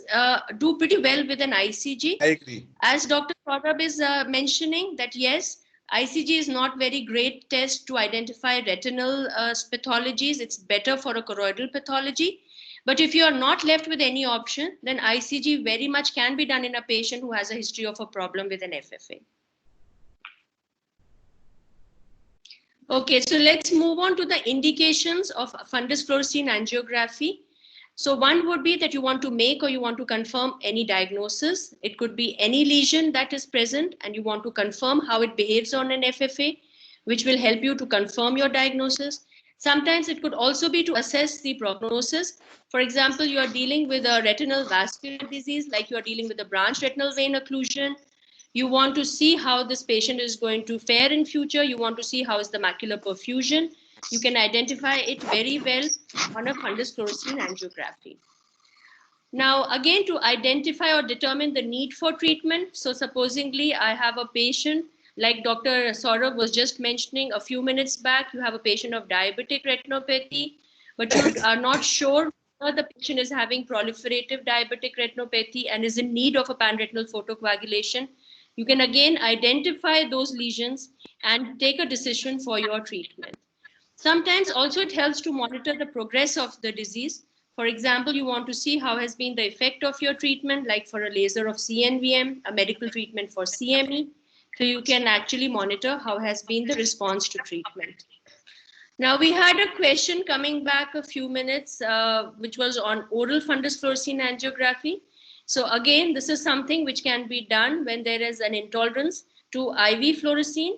do pretty well with an ICG. I agree. As Dr. Saurabh is mentioning that yes, ICG is not very great test to identify retinal pathologies. It's better for a choroidal pathology. But if you are not left with any option, then ICG very much can be done in a patient who has a history of a problem with an FFA. Okay, so let's move on to the indications of fundus fluorescein angiography. So one would be that you want to make or you want to confirm any diagnosis. It could be any lesion that is present and you want to confirm how it behaves on an FFA, which will help you to confirm your diagnosis. Sometimes it could also be to assess the prognosis. For example, you are dealing with a retinal vascular disease, like you are dealing with a branch retinal vein occlusion. You want to see how this patient is going to fare in future. You want to see how is the macular perfusion. You can identify it very well on a fundus fluorescein angiography. Now, again, to identify or determine the need for treatment. So supposingly, I have a patient, like Dr. Saurabh was just mentioning a few minutes back, you have a patient of diabetic retinopathy, but you are not sure whether the patient is having proliferative diabetic retinopathy and is in need of a panretinal photocoagulation. You can again identify those lesions and take a decision for your treatment. Sometimes also it helps to monitor the progress of the disease. For example, you want to see how has been the effect of your treatment, like for a laser of CNVM, a medical treatment for CME. So you can actually monitor how has been the response to treatment. Now we had a question coming back a few minutes, which was on oral fundus fluorescein angiography. So again, this is something which can be done when there is an intolerance to IV fluorescein.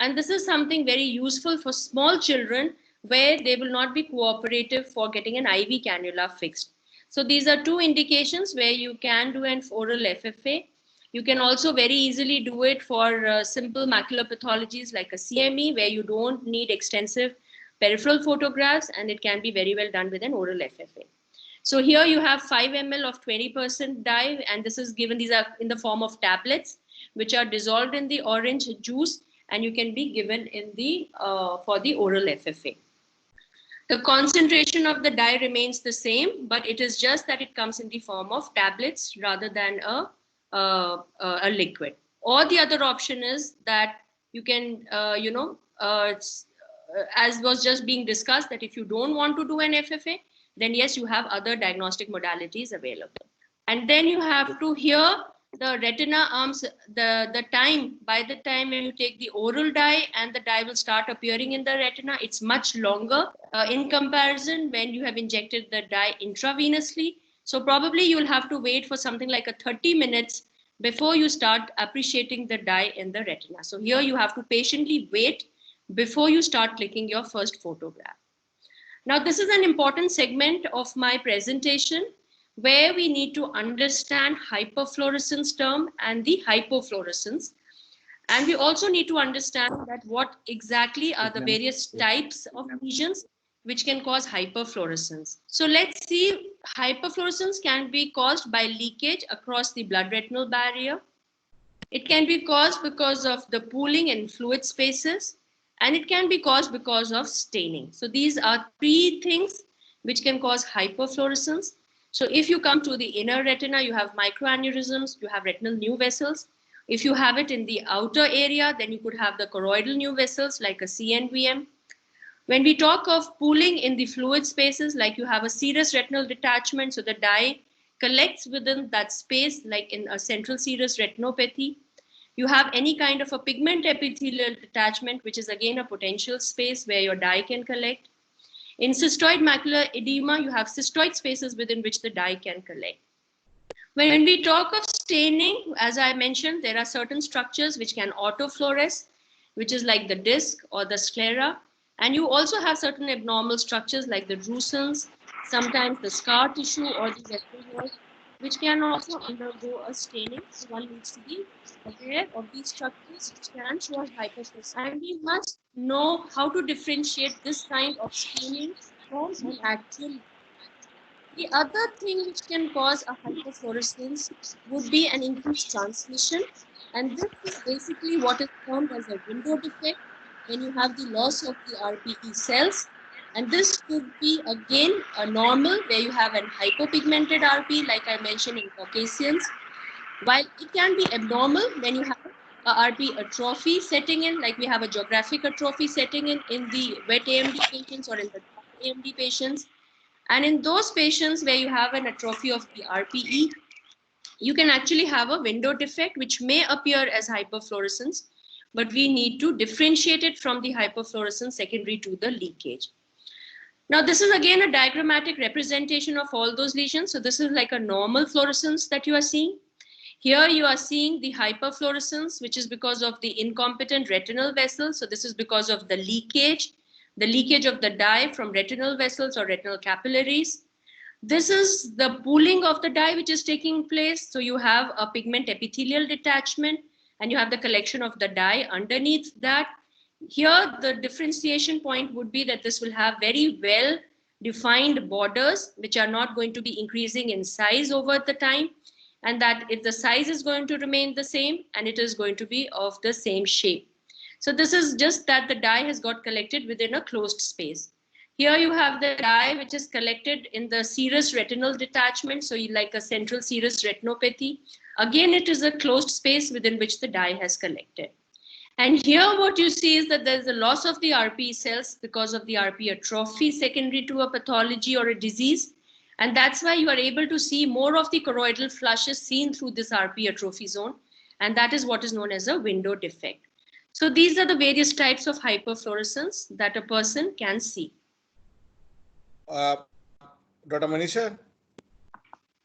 And this is something very useful for small children where they will not be cooperative for getting an IV cannula fixed. So these are two indications where you can do an oral FFA. You can also very easily do it for simple macular pathologies like a CME where you don't need extensive peripheral photographs, and it can be very well done with an oral FFA. So here you have 5 ml of 20% dye, and this is given, these are in the form of tablets, which are dissolved in the orange juice, and you can be given in the for the oral FFA. The concentration of the dye remains the same, but it is just that it comes in the form of tablets rather than a liquid. Or the other option is that you can, as was just being discussed, that if you don't want to do an FFA, then yes, you have other diagnostic modalities available. And then you have to hear the retina arms, the time, by the time when you take the oral dye and the dye will start appearing in the retina, it's much longer in comparison when you have injected the dye intravenously. So probably you'll have to wait for something like a 30 minutes before you start appreciating the dye in the retina. So here you have to patiently wait before you start clicking your first photograph. Now, this is an important segment of my presentation where we need to understand hyperfluorescence term and the hypofluorescence. And we also need to understand that what exactly are the various types of lesions which can cause hyperfluorescence. So let's see, hyperfluorescence can be caused by leakage across the blood-retinal barrier. It can be caused because of the pooling in fluid spaces, and it can be caused because of staining. So these are three things which can cause hyperfluorescence. So if you come to the inner retina, you have microaneurysms, you have retinal new vessels. If you have it in the outer area, then you could have the choroidal new vessels like a CNVM. When we talk of pooling in the fluid spaces, like you have a serous retinal detachment, so the dye collects within that space, like in a central serous retinopathy. You have any kind of a pigment epithelial detachment, which is again a potential space where your dye can collect. In cystoid macular edema, you have cystoid spaces within which the dye can collect. When we talk of staining, as I mentioned, there are certain structures which can autofluoresce, which is like the disc or the sclera. And you also have certain abnormal structures like the drusens, sometimes the scar tissue or the vessel walls, which can also undergo a staining. So one needs to be aware of these structures which can cause hyperfluorescence. And we must know how to differentiate this kind of staining from an actual. The other thing which can cause a hyperfluorescence would be an increased transmission. And this is basically what is termed as a window defect when you have the loss of the RPE cells. And this could be again a normal where you have an hypopigmented RP, like I mentioned in Caucasians. While it can be abnormal when you have a RP atrophy setting in, like we have a geographic atrophy setting in the wet AMD patients or in the dry AMD patients. And in those patients where you have an atrophy of the RPE, you can actually have a window defect, which may appear as hyperfluorescence, but we need to differentiate it from the hyperfluorescence secondary to the leakage. Now, this is again a diagrammatic representation of all those lesions. So this is like a normal fluorescence that you are seeing. Here you are seeing the hyperfluorescence, which is because of the incompetent retinal vessels. So this is because of the leakage of the dye from retinal vessels or retinal capillaries. This is the pooling of the dye which is taking place. So you have a pigment epithelial detachment and you have the collection of the dye underneath that. Here, the differentiation point would be that this will have very well defined borders, which are not going to be increasing in size over the time. And that if the size is going to remain the same and it is going to be of the same shape. So this is just that the dye has got collected within a closed space. Here you have the dye which is collected in the serous retinal detachment. So you like a central serous retinopathy. Again, it is a closed space within which the dye has collected. And here what you see is that there's a loss of the RPE cells because of the RPE atrophy secondary to a pathology or a disease. And that's why you are able to see more of the choroidal flushes seen through this RPE atrophy zone. And that is what is known as a window defect. So these are the various types of hyperfluorescence that a person can see. Dr. Manisha?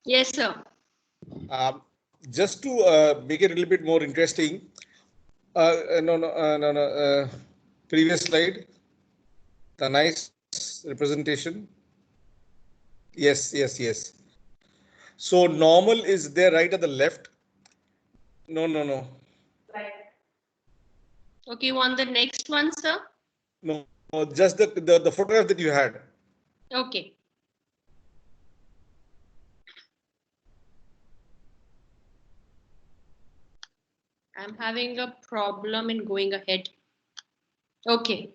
Yes, sir. Just to make it a little bit more interesting, previous slide, the nice representation. Yes. So normal is there right at the left. No. Right. Okay, you want the next one, sir? No, just the photograph that you had. Okay. I'm having a problem in going ahead. Okay.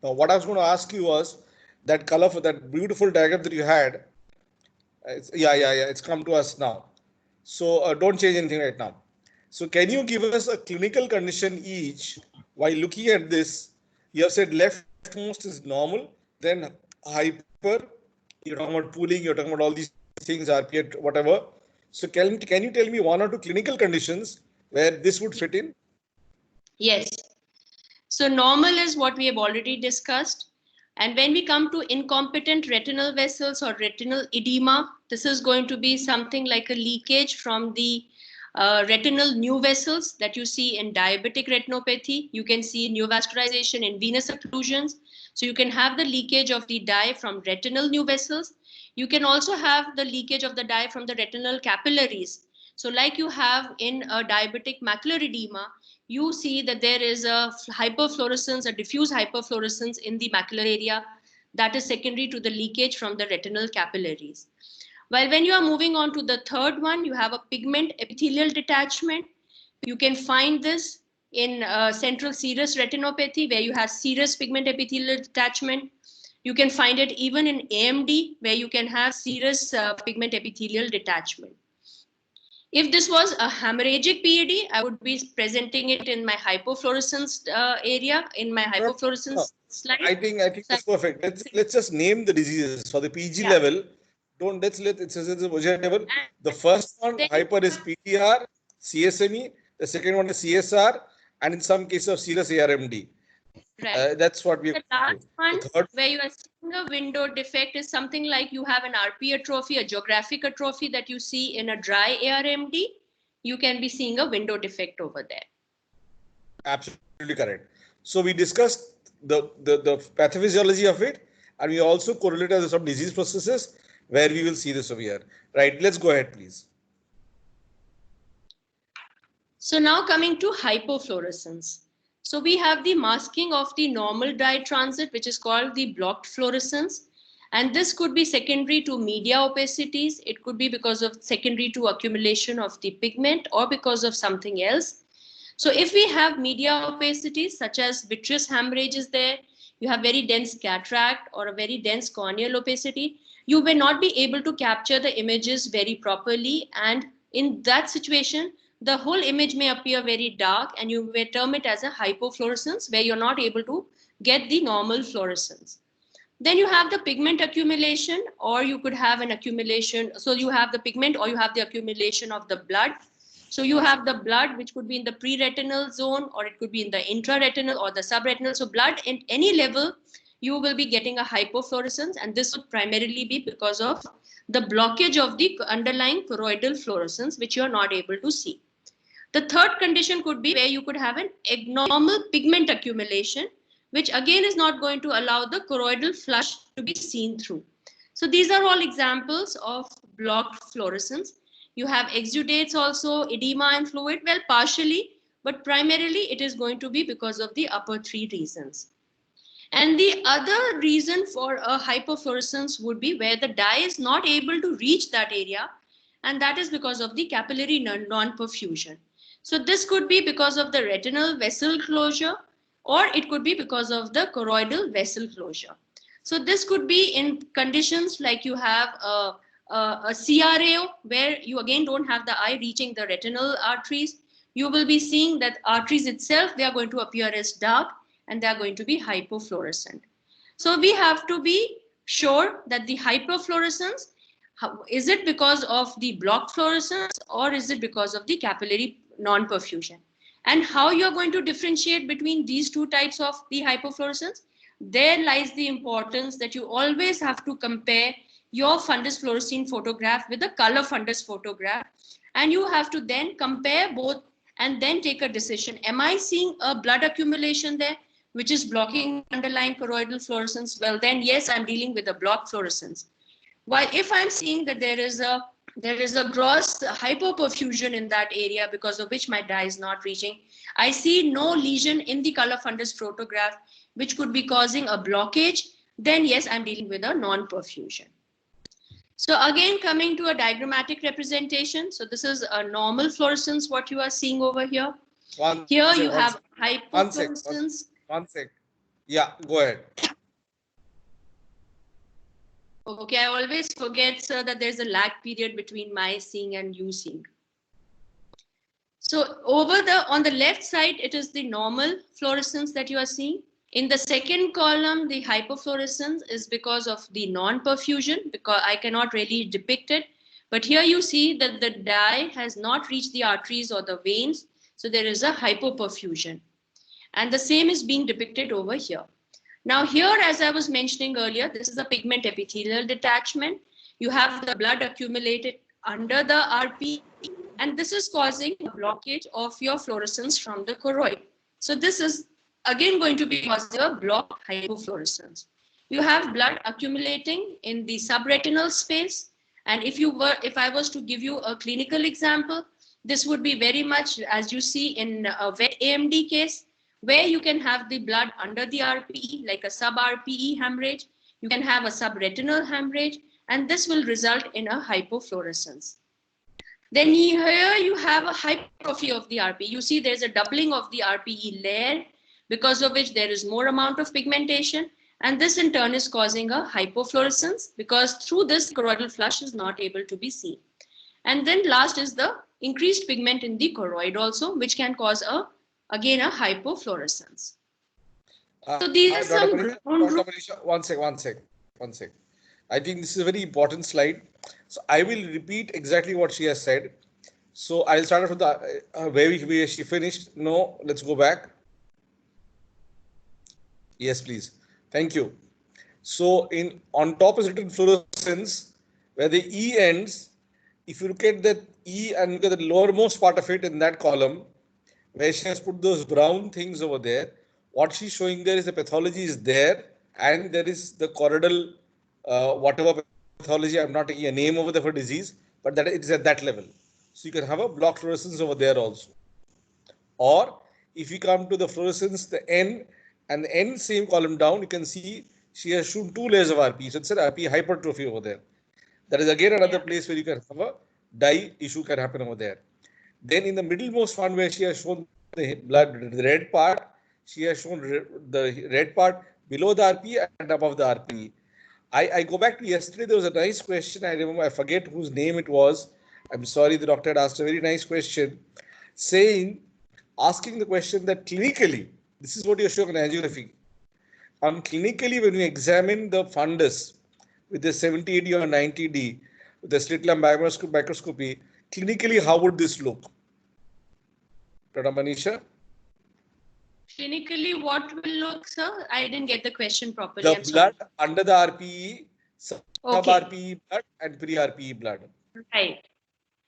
Now, what I was going to ask you was that color for that beautiful diagram that you had. It's come to us now. So don't change anything right now. So can you give us a clinical condition each while looking at this? You have said leftmost is normal, then hyper. You're talking about pooling. You're talking about all these things, RPE, whatever. So can you tell me one or two clinical conditions where this would fit in? Yes. So normal is what we have already discussed. And when we come to incompetent retinal vessels or retinal edema, this is going to be something like a leakage from the retinal new vessels that you see in diabetic retinopathy. You can see neovascularization in venous occlusions. So you can have the leakage of the dye from retinal new vessels. You can also have the leakage of the dye from the retinal capillaries. So like you have in a diabetic macular edema, you see that there is a hyperfluorescence, a diffuse hyperfluorescence in the macular area that is secondary to the leakage from the retinal capillaries. While when you are moving on to the third one, you have a pigment epithelial detachment. You can find this in central serous retinopathy, where you have serous pigment epithelial detachment. You can find it even in AMD, where you can have serous pigment epithelial detachment. If this was a hemorrhagic PED, I would be presenting it in my hypofluorescence area, in my hypofluorescence slide. I think that's perfect. Let's just name the diseases for the PG Yeah. level. It's level. The first one hyper is PTR, CSME. The second one is CSR, and in some cases of serous ARMD. Right. That's what we. The last one, the third, where you are seeing a window defect, is something like you have an RP atrophy, a geographic atrophy that you see in a dry ARMD. You can be seeing a window defect over there. Absolutely correct. So we discussed the pathophysiology of it, and we also correlated some disease processes where we will see this over here. Right. Let's go ahead, please. So now coming to hypofluorescence. So we have the masking of the normal dye transit, which is called the blocked fluorescence. And this could be secondary to media opacities. It could be because of secondary to accumulation of the pigment or because of something else. So if we have media opacities such as vitreous hemorrhage is there, you have very dense cataract or a very dense corneal opacity, you may not be able to capture the images very properly. And in that situation, the whole image may appear very dark and you may term it as a hypofluorescence, where you're not able to get the normal fluorescence. Then you have the pigment accumulation, or you could have an accumulation. So you have the pigment or you have the accumulation of the blood. So you have the blood, which could be in the pre-retinal zone, or it could be in the intraretinal or the subretinal. So blood at any level, you will be getting a hypofluorescence, and this would primarily be because of the blockage of the underlying choroidal fluorescence, which you are not able to see. The third condition could be where you could have an abnormal pigment accumulation, which again is not going to allow the choroidal flush to be seen through. So these are all examples of blocked fluorescence. You have exudates also, edema and fluid, well, partially, but primarily it is going to be because of the upper three reasons. And the other reason for a hypofluorescence would be where the dye is not able to reach that area, and that is because of the capillary non-perfusion. So this could be because of the retinal vessel closure, or it could be because of the choroidal vessel closure. So this could be in conditions like you have a CRAO, where you again don't have the eye reaching the retinal arteries. You will be seeing that arteries itself, they are going to appear as dark and they are going to be hypofluorescent. So we have to be sure that the hypofluorescence, is it because of the blocked fluorescence or is it because of the capillary non-perfusion? And how you're going to differentiate between these two types of the hypofluorescence? There lies the importance that you always have to compare your fundus fluorescein photograph with a color fundus photograph. And you have to then compare both and then take a decision. Am I seeing a blood accumulation there, which is blocking underlying choroidal fluorescence? Well, then yes, I'm dealing with a blocked fluorescence. While if I'm seeing that there is a gross hypoperfusion in that area because of which my dye is not reaching, I see no lesion in the color fundus photograph, which could be causing a blockage, then yes, I'm dealing with a non-perfusion. So again, coming to a diagrammatic representation. So this is a normal fluorescence, what you are seeing over here. Here you have hypofluorescence. One sec. Yeah, go ahead. Okay, I always forget, sir, that there's a lag period between my seeing and you seeing. So on the left side, it is the normal fluorescence that you are seeing. In the second column, the hypofluorescence is because of the non-perfusion, because I cannot really depict it. But here you see that the dye has not reached the arteries or the veins. So there is a hypoperfusion. And the same is being depicted over here. Now here, as I was mentioning earlier, this is a pigment epithelial detachment. You have the blood accumulated under the RP, and this is causing a blockage of your fluorescence from the choroid. So this is again going to be causing a blocked hypofluorescence. You have blood accumulating in the subretinal space. And if I was to give you a clinical example, this would be very much as you see in a wet AMD case, where you can have the blood under the RPE, like a sub-RPE hemorrhage. You can have a subretinal hemorrhage, and this will result in a hypofluorescence. Then here you have a hypertrophy of the RPE. You see there's a doubling of the RPE layer, because of which there is more amount of pigmentation. And this in turn is causing a hypofluorescence, because through this choroidal flush is not able to be seen. And then last is the increased pigment in the choroid also, which can cause again a hypofluorescence. So these are some ground rules. One sec. I think this is a very important slide. So I will repeat exactly what she has said. So I'll start off with the where she finished. No, let's go back. Yes, please. Thank you. So on top is written fluorescence, where the E ends. If you look at that E and look at the lowermost part of it in that column, where she has put those brown things over there, what she's showing there is the pathology is there, and there is the choroidal whatever pathology. I'm not taking a name over there for disease, but that it is at that level. So you can have a block fluorescence over there also. Or if you come to the fluorescence, the N and the N same column down, you can see she has shown 2 layers of RP. So it's an RP hypertrophy over there. That is again another place where you can have a dye issue can happen over there. Then in the middlemost one where she has shown the blood, the red part, she has shown the red part below the RP and above the RP. I go back to yesterday, there was a nice question. I remember, I forget whose name it was. I'm sorry, the doctor had asked a very nice question, asking the question that clinically, this is what you're showing on angiography. Clinically, when you examine the fundus with the 70D or 90D, with the slit lamp microscopy, clinically, how would this look? Dr. Manisha? Clinically, what will look, sir? I didn't get the question properly. The blood under the RPE, sub-RPE blood and pre-RPE blood. Right.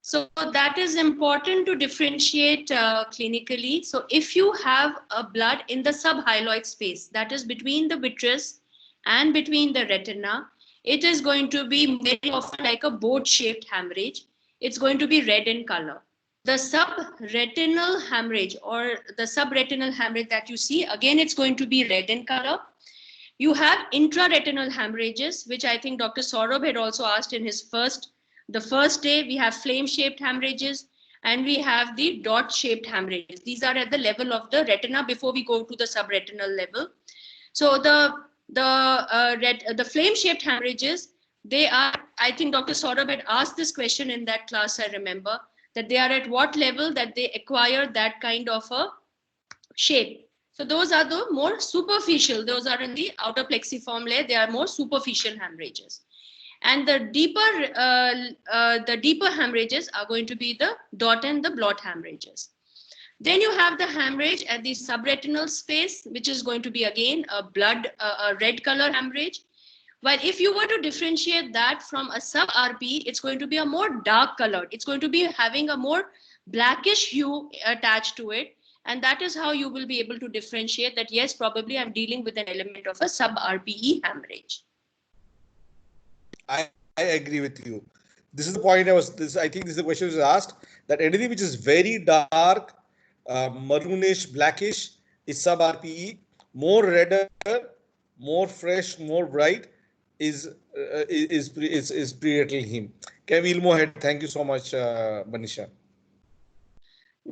So that is important to differentiate clinically. So if you have a blood in the subhyaloid space, that is between the vitreous and between the retina, it is going to be very often like a boat-shaped hemorrhage. It's going to be red in color. The subretinal hemorrhage or the subretinal hemorrhage that you see, again, it's going to be red in color. You have intraretinal hemorrhages, which I think Dr. Saurabh had also asked in his the first day. We have flame-shaped hemorrhages and we have the dot-shaped hemorrhages. These are at the level of the retina before we go to the subretinal level. So the flame-shaped hemorrhages, they are, I think Dr. Saurabh had asked this question in that class, I remember, that they are at what level that they acquire that kind of a shape. So those are the more superficial, those are in the outer plexiform layer, they are more superficial hemorrhages. And the deeper hemorrhages are going to be the dot and the blot hemorrhages. Then you have the hemorrhage at the subretinal space, which is going to be again a red color hemorrhage. But if you were to differentiate that from a sub-RP, it's going to be a more dark colored. It's going to be having a more blackish hue attached to it. And that is how you will be able to differentiate that, yes, probably I'm dealing with an element of a sub-RPE hemorrhage. I agree with you. This is the point I think this is the question was asked, that anything which is very dark, maroonish, blackish is sub-RPE, more redder, more fresh, more bright is preretinal heme. Can we move ahead? Thank you so much, Manisha.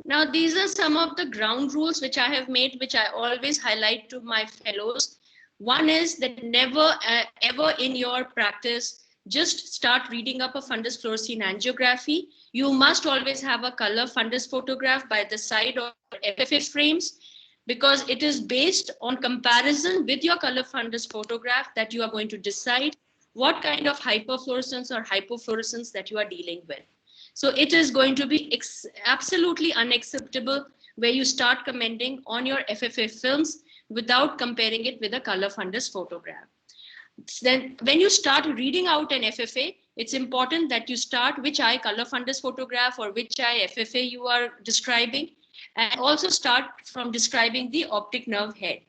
Now, these are some of the ground rules which I have made, which I always highlight to my fellows. One is that never ever in your practice just start reading up a fundus fluorescein angiography. You must always have a color fundus photograph by the side of FFF frames, because it is based on comparison with your color fundus photograph that you are going to decide what kind of hyperfluorescence or hypofluorescence that you are dealing with. So it is going to be absolutely unacceptable where you start commenting on your FFA films without comparing it with a color fundus photograph. Then when you start reading out an FFA, it's important that you start which eye color fundus photograph or which eye FFA you are describing, and also start from describing the optic nerve head.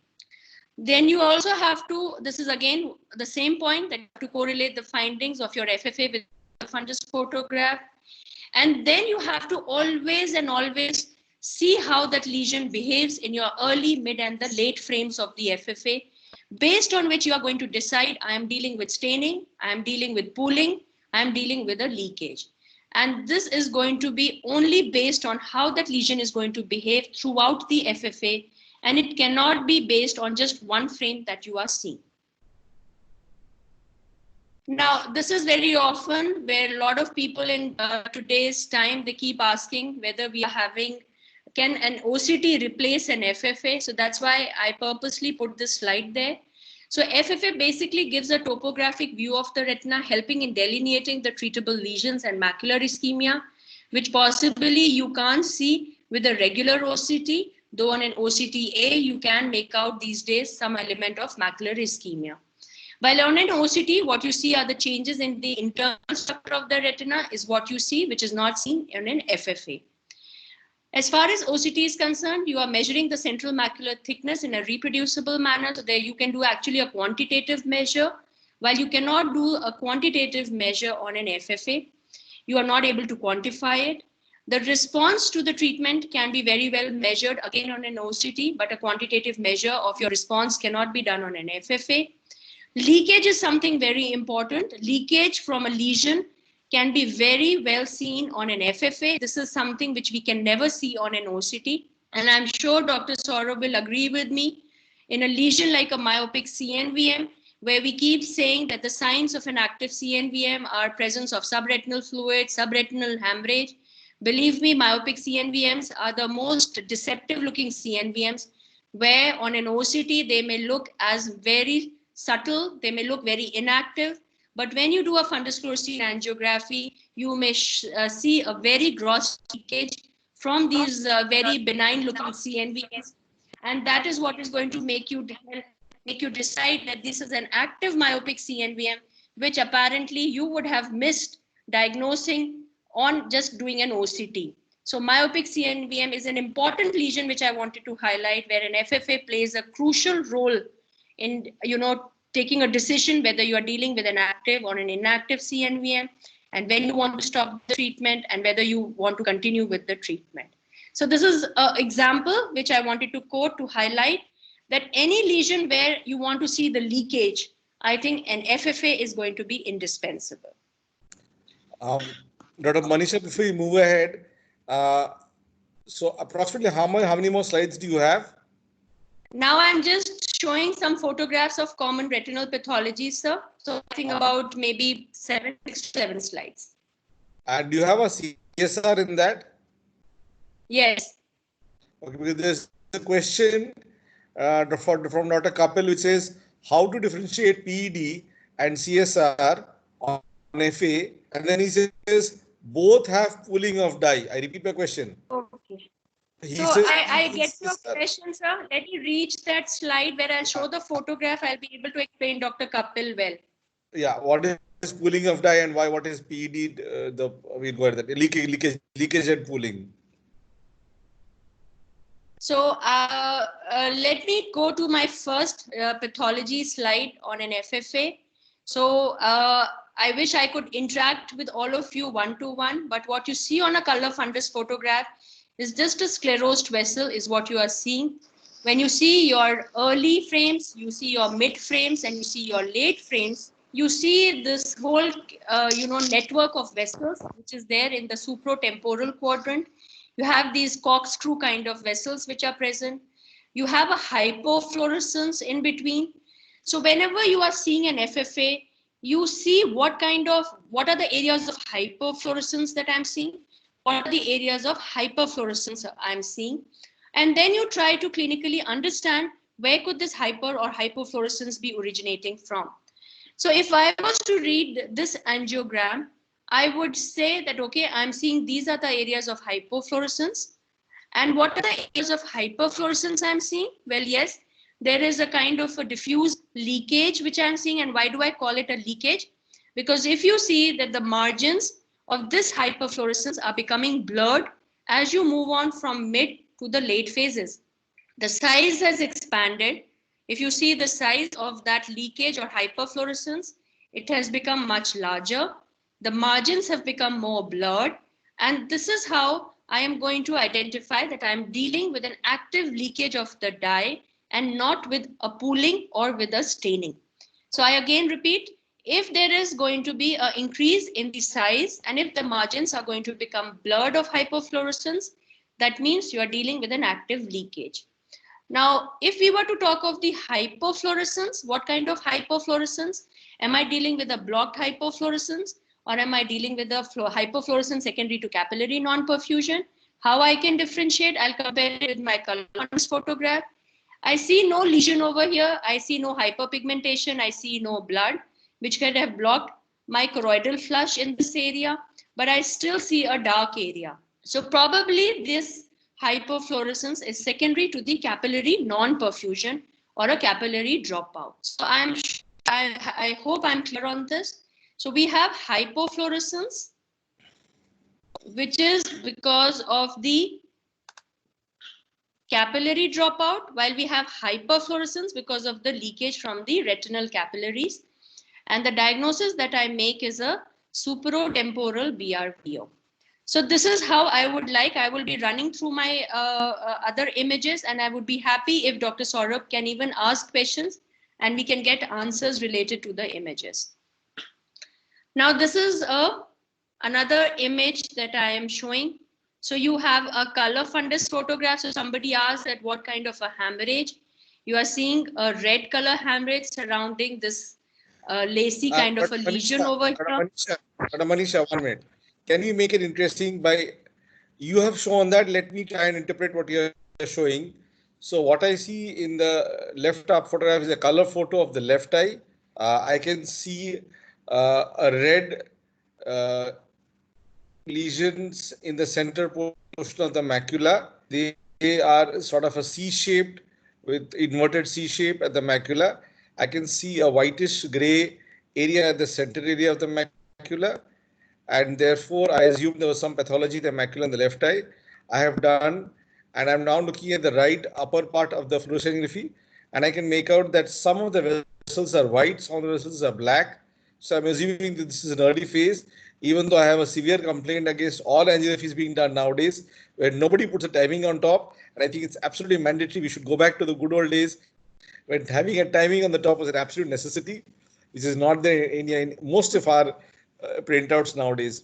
Then you also have to, this is again the same point, that to correlate the findings of your FFA with the fundus photograph. And then you have to always see how that lesion behaves in your early, mid, and the late frames of the FFA, based on which you are going to decide, I am dealing with staining, I am dealing with pooling, I am dealing with a leakage. And this is going to be only based on how that lesion is going to behave throughout the FFA, and it cannot be based on just one frame that you are seeing. Now, this is very often where a lot of people in today's time, they keep asking whether we are having, can an OCT replace an FFA? So that's why I purposely put this slide there. So FFA basically gives a topographic view of the retina, helping in delineating the treatable lesions and macular ischemia, which possibly you can't see with a regular OCT, though on an OCT-A, you can make out these days some element of macular ischemia. While on an OCT, what you see are the changes in the internal structure of the retina is what you see, which is not seen in an FFA. As far as OCT is concerned, you are measuring the central macular thickness in a reproducible manner. So there you can do actually a quantitative measure, while you cannot do a quantitative measure on an FFA. You are not able to quantify it. The response to the treatment can be very well measured again on an OCT, but a quantitative measure of your response cannot be done on an FFA. Leakage is something very important. Leakage from a lesion can be very well seen on an FFA. This is something which we can never see on an OCT. And I'm sure Dr. Saurabh will agree with me. In a lesion like a myopic CNVM, where we keep saying that the signs of an active CNVM are presence of subretinal fluid, subretinal hemorrhage. Believe me, myopic CNVMs are the most deceptive looking CNVMs, where on an OCT, they may look as very subtle, they may look very inactive, but when you do a fundus fluorescein angiography, you may see a very gross leakage from these very benign looking CNVMs, and that is what is going to make you decide that this is an active myopic CNVM, which apparently you would have missed diagnosing on just doing an OCT. So myopic CNVM is an important lesion which I wanted to highlight, where an FFA plays a crucial role in, taking a decision whether you are dealing with an active or an inactive CNVM, and when you want to stop the treatment and whether you want to continue with the treatment. So this is an example which I wanted to quote to highlight that any lesion where you want to see the leakage, I think an FFA is going to be indispensable. Dr. Manisha, before you move ahead, so approximately how many more slides do you have? Now I'm just showing some photographs of common retinal pathologies, sir. So I think about maybe 6 to 7 slides. And do you have a CSR in that? Yes. Okay, because there's a question from Dr. Kapil which says how to differentiate PED and CSR on FA, and then he says both have pooling of dye. I repeat my question. Okay. He So says, I get your question, sir. Let me reach that slide where I'll show the photograph. I'll be able to explain Dr. Kapil well. Yeah, what is pooling of dye and why? What is PED? We'll go at that. Leakage and pooling. So let me go to my first pathology slide on an FFA. So I wish I could interact with all of you one-to-one, but what you see on a color fundus photograph is just a sclerosed vessel is what you are seeing. When you see your early frames, you see your mid frames, and you see your late frames, you see this whole network of vessels which is there in the supratemporal quadrant. You have these corkscrew kind of vessels which are present. You have a hypofluorescence in between. So whenever you are seeing an FFA, you see what are the areas of hypofluorescence that I'm seeing, what are the areas of hyperfluorescence I'm seeing, and then you try to clinically understand where could this hyper or hypofluorescence be originating from. So if I was to read this angiogram, I would say that, okay, I'm seeing these are the areas of hypofluorescence. And what are the areas of hyperfluorescence I'm seeing? Well, yes, there is a kind of a diffuse leakage which I'm seeing. And why do I call it a leakage? Because if you see that the margins of this hyperfluorescence are becoming blurred as you move on from mid to the late phases. The size has expanded. If you see the size of that leakage or hyperfluorescence, it has become much larger. The margins have become more blurred. And this is how I am going to identify that I am dealing with an active leakage of the dye and not with a pooling or with a staining. So I again repeat, if there is going to be an increase in the size and if the margins are going to become blurred of hyperfluorescence, that means you are dealing with an active leakage. Now, if we were to talk of the hypofluorescence, what kind of hypofluorescence? Am I dealing with a blocked hypofluorescence or am I dealing with a hypofluorescence secondary to capillary non-perfusion? How I can differentiate? I'll compare it with my color photograph. I see no lesion over here. I see no hyperpigmentation. I see no blood, which could have blocked my choroidal flush in this area, but I still see a dark area. So probably this hypofluorescence is secondary to the capillary non-perfusion or a capillary dropout. So I hope I'm clear on this. So we have hypofluorescence, which is because of the capillary dropout, while we have hyperfluorescence because of the leakage from the retinal capillaries. And the diagnosis that I make is a superotemporal BRPO. So this is how I will be running through my other images, and I would be happy if Dr. Saurabh can even ask questions and we can get answers related to the images. Now this is another image that I am showing. So you have a color fundus photograph. So somebody asked that what kind of a hemorrhage. You are seeing a red color hemorrhage surrounding this lacy kind of a lesion over here. Manisha, 1 minute. Can we make it interesting by, you have shown that, let me try and interpret what you are showing. So what I see in the left up photograph is a color photo of the left eye. I can see a red lesions in the center portion of the macula. They are sort of a C-shaped with inverted C-shape at the macula. I can see a whitish gray area at the center area of the macula, and therefore I assume there was some pathology in the macula in the left eye. I have done, and I'm now looking at the right upper part of the fluoroscintigraphy, and I can make out that some of the vessels are white, some of the vessels are black. So I'm assuming that this is an early phase, even though I have a severe complaint against all angiographies being done nowadays, where nobody puts a timing on top. And I think it's absolutely mandatory. We should go back to the good old days when having a timing on the top was an absolute necessity, which is not there in most of our printouts nowadays.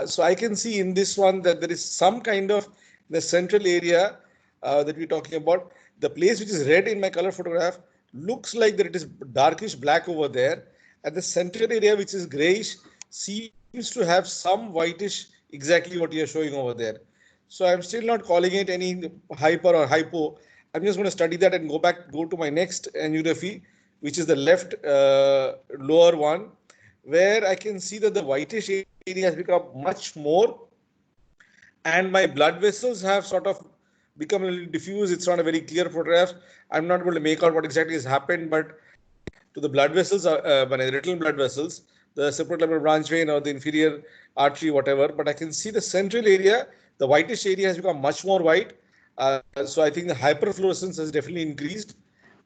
So I can see in this one that there is some kind of the central area that we're talking about. The place which is red in my color photograph looks like that it is darkish black over there. And the central area, which is grayish, seems to have some whitish, exactly what you're showing over there. So I'm still not calling it any hyper or hypo. I'm just going to study that and go to my next angiography, which is the left lower one, where I can see that the whitish area has become much more, and my blood vessels have sort of become a little diffuse. It's not a very clear photograph. I'm not able to make out what exactly has happened, but to the blood vessels, retinal blood vessels, the supraclavicular branch vein or the inferior artery, whatever, but I can see the central area, the whitish area has become much more white. So I think the hyperfluorescence has definitely increased,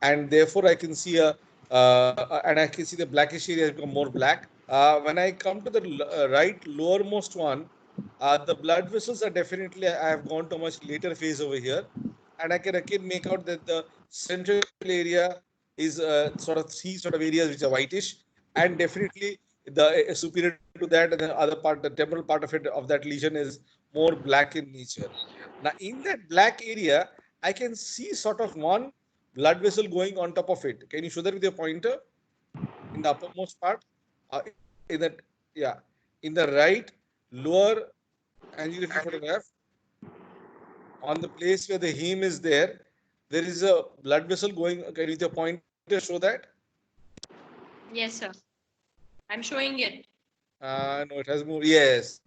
and therefore I can see and I can see the blackish area has become more black. When I come to the right lowermost one, the blood vessels are definitely, I have gone to a much later phase over here, and I can again make out that the central area is sort of areas which are whitish, and definitely the superior to that and the other part, the temporal part of it, of that lesion, is more black in nature. Now in that black area, I can see sort of one blood vessel going on top of it. Can you show that with your pointer in the uppermost part? In that, yeah, in the right lower angiography photograph, on the place where the heme is there is a blood vessel going. Can you with your pointer show that? Yes, sir. I'm showing it. No, it has moved. Yes.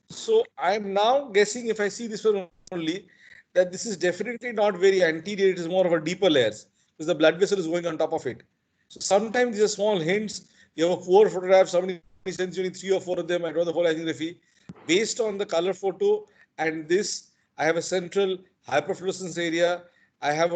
So I'm now guessing, if I see this one only, that this is definitely not very anterior, it is more of a deeper layers because the blood vessel is going on top of it. So sometimes these are small hints. You have a poor photograph, somebody sends you only 3 or 4 of them, I draw the whole angiography. Based on the color photo and this, I have a central hyperfluorescence area. I have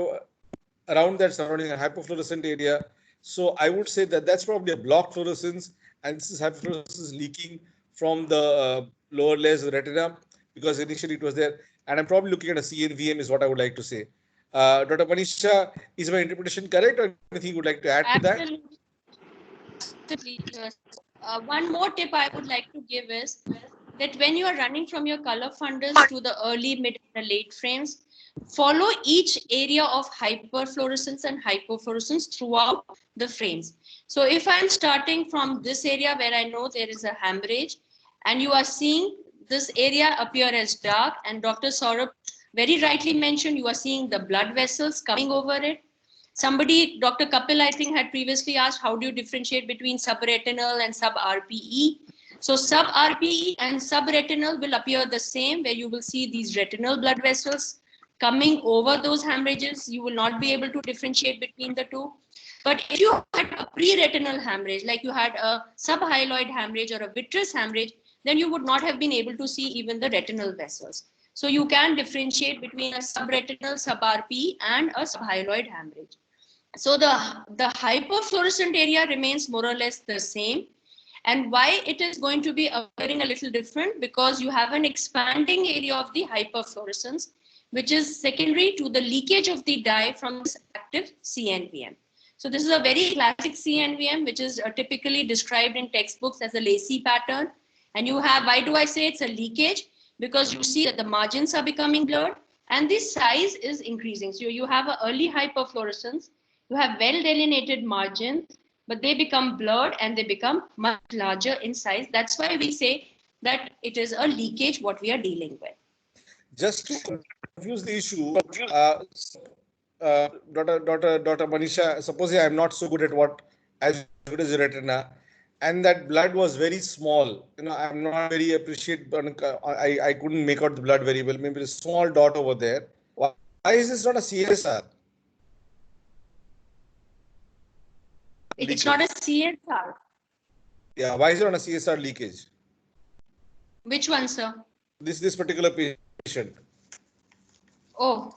around that surrounding a hyperfluorescent area. So I would say that that's probably a blocked fluorescence, and this is hyperfluorescence leaking from the lower layers of the retina because initially it was there. And I'm probably looking at a CNVM is what I would like to say. Dr. Manisha, is my interpretation correct, or anything you would like to add to that? Absolutely. One more tip I would like to give is that when you are running from your color fundus to the early, mid, and the late frames, follow each area of hyperfluorescence and hypofluorescence throughout the frames. So if I'm starting from this area where I know there is a hemorrhage, and you are seeing this area appear as dark, and Dr. Saurabh very rightly mentioned, you are seeing the blood vessels coming over it. Somebody, Dr. Kapil, I think, had previously asked, how do you differentiate between subretinal and sub-RPE? So sub-RPE and subretinal will appear the same, where you will see these retinal blood vessels coming over those hemorrhages. You will not be able to differentiate between the two. But if you had a pre-retinal hemorrhage, like you had a subhyaloid hemorrhage or a vitreous hemorrhage, then you would not have been able to see even the retinal vessels. So you can differentiate between a subretinal, sub-RPE and a subhyaloid hemorrhage. So the hyperfluorescent area remains more or less the same. And why it is going to be appearing a little different? Because you have an expanding area of the hyperfluorescence, which is secondary to the leakage of the dye from this active CNVM. So this is a very classic CNVM, which is typically described in textbooks as a lacy pattern. And you have, why do I say it's a leakage? Because you see that the margins are becoming blurred and the size is increasing. So you have an early hyperfluorescence. You have well delineated margins, but they become blurred and they become much larger in size. That's why we say that it is a leakage what we are dealing with. Just to confuse the issue, Dr. Manisha, suppose I'm not so good at what as good as retina, and that blood was very small. I'm not very appreciate. I couldn't make out the blood very well. Maybe a small dot over there. Why is this not a CSR? It's not a CSR. Yeah, why is it on a CSR leakage? Which one, sir? This particular patient. Oh,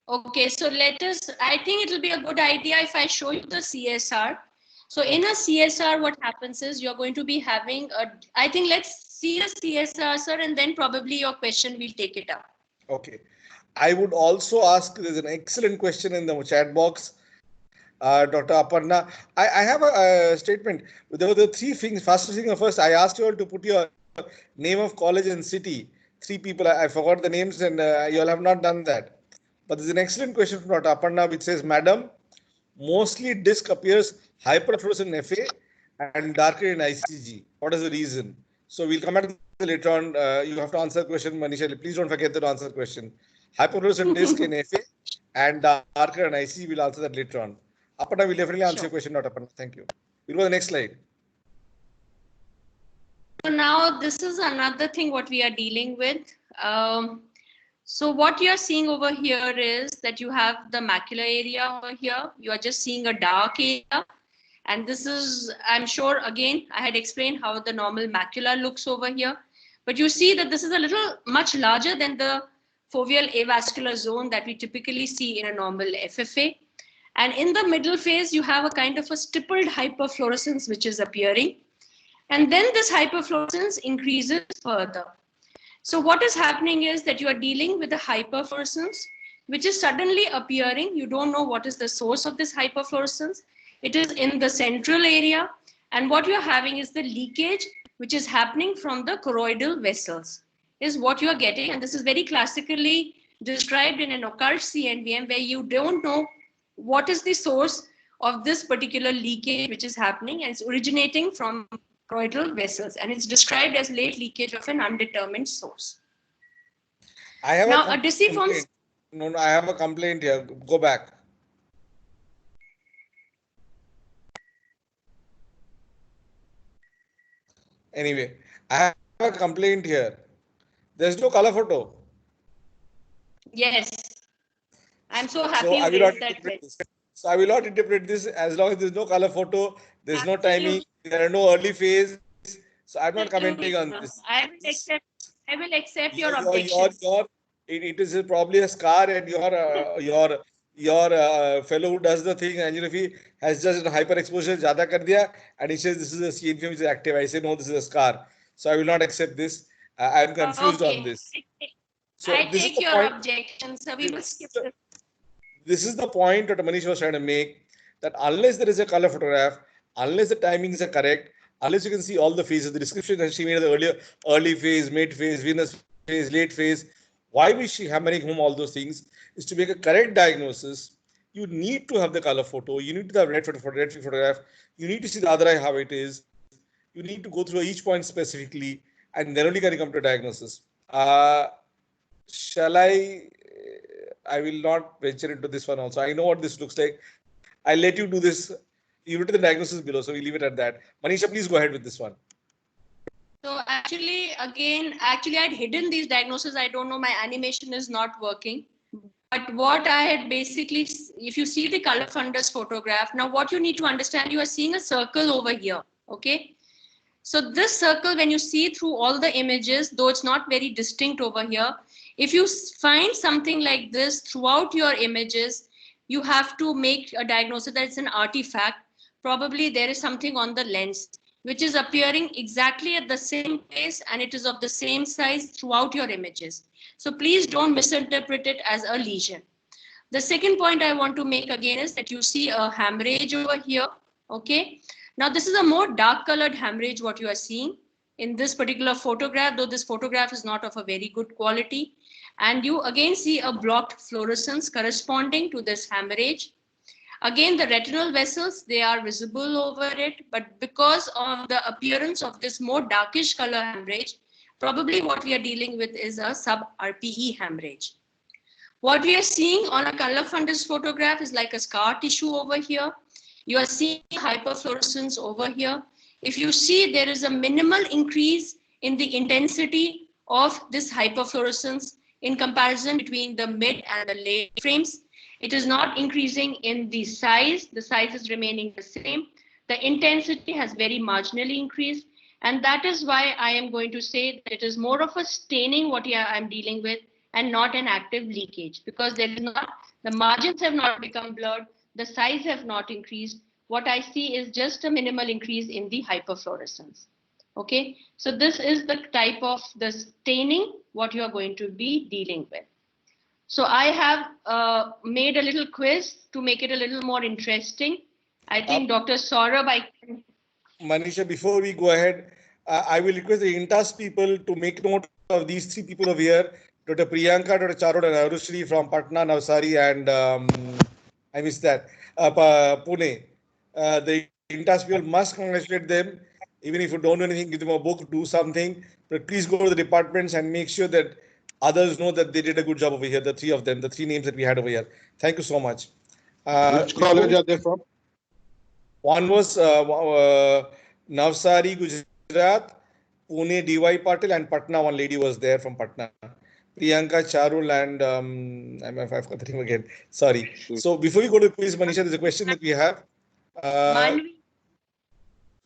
okay. So let us, I think it will be a good idea if I show you the CSR. So in a CSR, what happens is you're going to be having I think let's see the CSR, sir, and then probably your question will take it up. Okay. I would also ask, there's an excellent question in the chat box. Dr. Aparna, I have a statement. There were the 3 things. First, I asked you all to put your name of college and city. 3 people, I forgot the names, and you all have not done that. But there's an excellent question from Dr. Aparna, which says, Madam, mostly disc appears hyperfluorescent in FA and darker in ICG. What is the reason? So we'll come back to that later on. You have to answer the question, Manisha. Please don't forget to answer the question. Hyperfluorescent disc in FA and darker in ICG. We'll answer that later on. Aparna will definitely answer your question, not Aparna. Thank you. We'll go to the next slide. So now this is another thing what we are dealing with. So what you're seeing over here is that you have the macular area over here. You are just seeing a dark area. And this is, I'm sure, again, I had explained how the normal macula looks over here. But you see that this is a little much larger than the foveal avascular zone that we typically see in a normal FFA. And in the middle phase, you have a kind of a stippled hyperfluorescence which is appearing. And then this hyperfluorescence increases further. So what is happening is that you are dealing with a hyperfluorescence which is suddenly appearing. You don't know what is the source of this hyperfluorescence. It is in the central area. And what you're having is the leakage which is happening from the choroidal vessels is what you're getting. And this is very classically described in an occult CNVM where you don't know what is the source of this particular leakage which is happening, and it's originating from choroidal vessels, and it's described as late leakage of an undetermined source. I have now a deciform. No, I have a complaint here. Go back. Anyway, I have a complaint here. There's no color photo. Yes. I'm so happy So you I will not raised that interpret question. this. So I will not interpret this as long as there's no color photo, there's no timing, Absolutely. there are no early phase. So I'm not commenting Absolutely, on sir. this. I will accept your Your objections. it is probably a scar, and your fellow who does the thing, angiography, has just hyper exposure ज़्यादा कर दिया, and he says this is a CNP which is active. I say no, this is a scar. So I will not accept this. I am confused on Okay. this. I So this is take the your point. objections, sir. We will skip this. This is the point that Manish was trying to make, that unless there is a color photograph, unless the timings are correct, unless you can see all the phases, the description that she made of the early phase, mid phase, venous phase, late phase, why was she hammering home all those things, is to make a correct diagnosis. You need to have the color photo, you need to have red photograph, you need to see the other eye how it is, you need to go through each point specifically, and then only can you come to a diagnosis. Shall I will not venture into this one also. I know what this looks like. I'll let you do this. You written the diagnosis below, so we leave it at that. Manisha, please go ahead with this one. So actually, I'd hidden these diagnoses. I don't know, my animation is not working. But what I had basically, if you see the color fundus photograph, now what you need to understand, you are seeing a circle over here, okay? So this circle, when you see through all the images, though it's not very distinct over here, if you find something like this throughout your images, you have to make a diagnosis that it's an artifact. Probably there is something on the lens, which is appearing exactly at the same place, and it is of the same size throughout your images. So please don't misinterpret it as a lesion. The second point I want to make again is that you see a hemorrhage over here, okay? Now this is a more dark colored hemorrhage what you are seeing in this particular photograph, though this photograph is not of a very good quality. And you again see a blocked fluorescence corresponding to this hemorrhage. Again, the retinal vessels, they are visible over it, but because of the appearance of this more darkish color hemorrhage, probably what we are dealing with is a sub-RPE hemorrhage. What we are seeing on a color fundus photograph is like a scar tissue over here. You are seeing hyperfluorescence over here. If you see, there is a minimal increase in the intensity of this hyperfluorescence in comparison between the mid and the late frames. It is not increasing in the size. The size is remaining the same. The intensity has very marginally increased. And that is why I am going to say that it is more of a staining what I'm dealing with, and not an active leakage, because there is not, the margins have not become blurred, the size have not increased. What I see is just a minimal increase in the hyperfluorescence. Okay, so this is the type of the staining what you are going to be dealing with. So I have made a little quiz to make it a little more interesting. I think Dr. Saurabh, Manisha, before we go ahead, I will request the INTAS people to make note of these three people over here: Dr. Priyanka, Dr. Charod, and Arushri from Patna, Navsari, and I missed that, Pune. The INTAS people must congratulate them. Even if you don't do anything, give them a book, do something. But please go to the departments and make sure that others know that they did a good job over here. The three of them, the three names that we had over here. Thank you so much. Which college are they from? One was Navsari, Gujarat, Pune, DY Patil, and Patna. One lady was there from Patna. Priyanka, Charul, and I've got the name again. Sorry. So before we go to quiz, Manisha, there's a question that we have.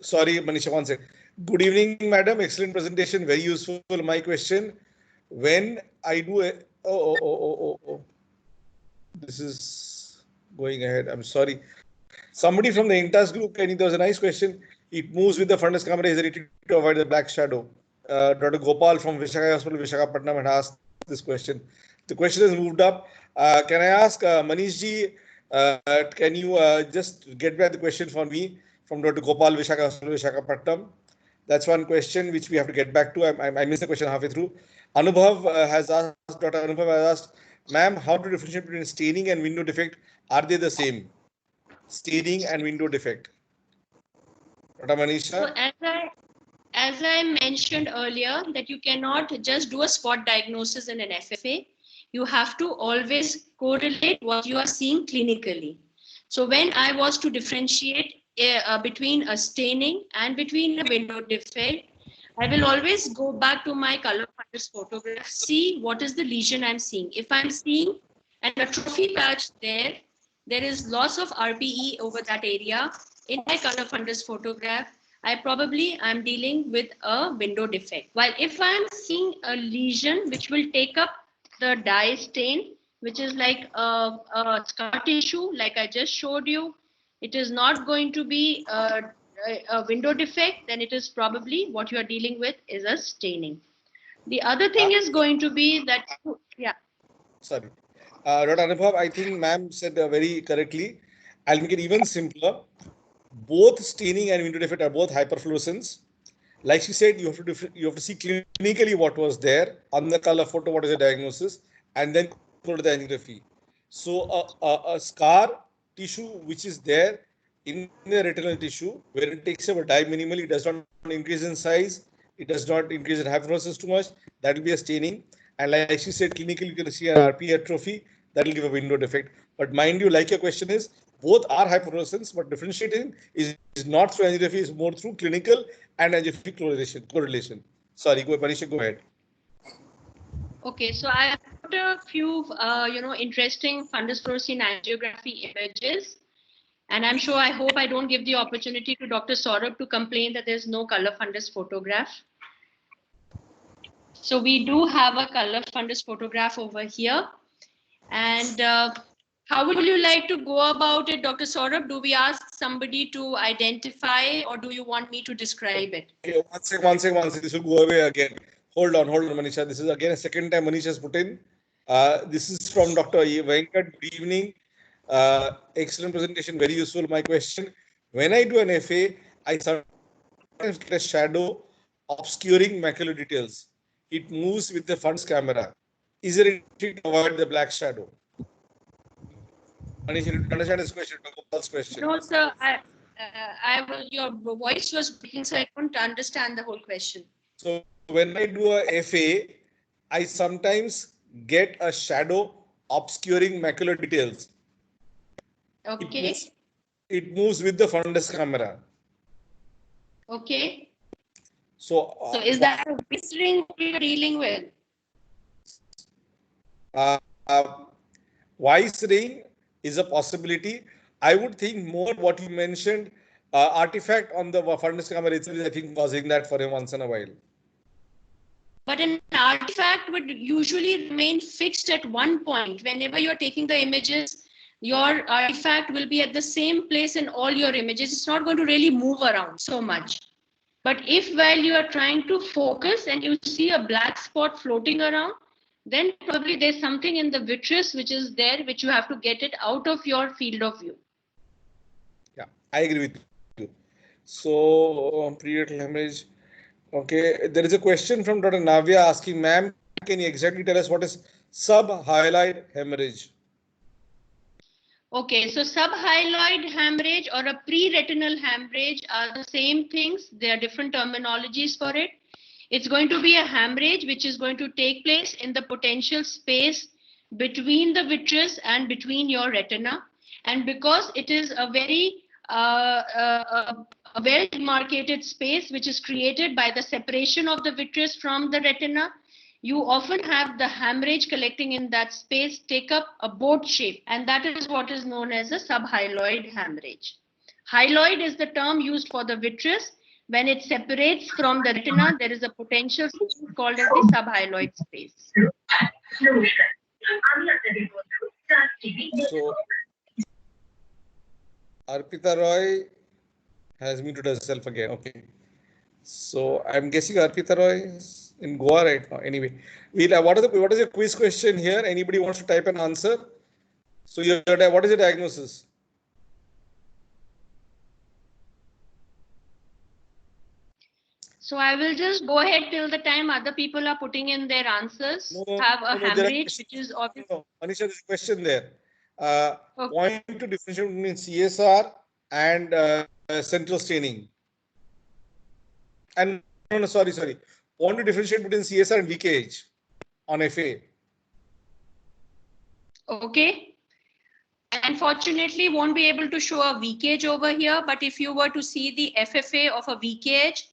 Sorry, Manisha, one second. Good evening, madam. Excellent presentation. Very useful. My question: when I do a this is going ahead. I'm sorry. Somebody from the INTAS group, there was a nice question. It moves with the fundus camera. Is it to avoid the black shadow? Dr. Gopal from Vishakhapatnam Hospital, Vishakhapatnam, had asked this question. The question has moved up. Can I ask Manish ji, can you just get back the question for me from Dr. Gopal, Vishakhapatnam? That's one question which we have to get back to. I missed the question halfway through. Anubhav has asked, Dr. Anubhav has asked, ma'am, how to differentiate between staining and window defect? Are they the same? Staining and window defect. Dr. Manisha? So as I mentioned earlier, that you cannot just do a spot diagnosis in an FFA. You have to always correlate what you are seeing clinically. So when I was to differentiate between a staining and between a window defect, I will always go back to my color fundus photograph, see what is the lesion I'm seeing. If I'm seeing an atrophy patch there, there is loss of RPE over that area. In my color fundus photograph, I'm dealing with a window defect. While if I'm seeing a lesion which will take up the dye stain, which is like a scar tissue, like I just showed you, it is not going to be a window defect, then it is probably what you are dealing with is a staining. The other thing is going to be that, yeah. Sorry. Dr. Anubhav, I think ma'am said very correctly. I'll make it even simpler. Both staining and window defect are both hyperfluorescence. Like she said, you have to see clinically what was there on the color photo, what is the diagnosis, and then go to the angiography. So a scar tissue which is there in the retinal tissue, where it takes up a dye minimally, it does not increase in size, it does not increase in hyperfluorescence too much, that will be a staining. And like she said, clinically you can see an RP atrophy, that will give a window defect. But mind you, like your question is, both are hyperfluorescence, but differentiating is not through angiography, is more through clinical and angiographic correlation. Sorry, Manisha, go ahead. Okay, so I have a few, interesting fundus fluorescein angiography images. And I'm sure, I hope I don't give the opportunity to Dr. Saurabh to complain that there's no color fundus photograph. So we do have a color fundus photograph over here. And how would you like to go about it, Dr. Saurabh? Do we ask somebody to identify, or do you want me to describe it? Okay, one second. This will go away again. Hold on, Manisha. This is again a second time Manisha has put in. This is from Dr. Venkat. Good evening. Excellent presentation, very useful. My question: when I do an FA, I sometimes get a shadow obscuring macular details. It moves with the fundus camera. Is there a trick to avoid the black shadow? Manisha, you understand this question? Gopal's question. No, sir. Your voice was breaking, so I couldn't understand the whole question. So when I do a FA, I sometimes get a shadow obscuring macular details. Okay. It moves with the fundus camera. Okay. So is that a whistling you're dealing with? Vice ring is a possibility. I would think more what you mentioned, artifact on the fundus camera itself is, I think, causing that for him once in a while. But an artifact would usually remain fixed at one point. Whenever you're taking the images, your artifact will be at the same place in all your images. It's not going to really move around so much. But if while you are trying to focus and you see a black spot floating around, then probably there's something in the vitreous which is there, which you have to get it out of your field of view. Yeah, I agree with you. So, pre-retinal hemorrhage. Okay, there is a question from Dr. Navya asking, ma'am, can you exactly tell us what is subhyaloid hemorrhage? Okay, so subhyaloid hemorrhage or a pre-retinal hemorrhage are the same things. There are different terminologies for it. It's going to be a hemorrhage which is going to take place in the potential space between the vitreous and between your retina. And because it is a very well demarcated space which is created by the separation of the vitreous from the retina, you often have the hemorrhage collecting in that space take up a boat shape, and that is what is known as a subhyaloid hemorrhage. Hyaloid is the term used for the vitreous. When it separates from the retina, there is a potential space called as the subhyaloid space. So, Arpita Roy has muted herself again. Okay. So I'm guessing Arpita Roy is in Goa right now. Anyway, what is your quiz question here? Anybody wants to type an answer? So what is your diagnosis? So I will just go ahead till the time other people are putting in their answers. Have a hemorrhage, which is obvious. No, Manisha, there's a question there. Point to differentiate between CSR and central staining. And no, sorry. Want to differentiate between CSR and VKH on FA. Okay. Unfortunately, won't be able to show a VKH over here. But if you were to see the FFA of a VKH,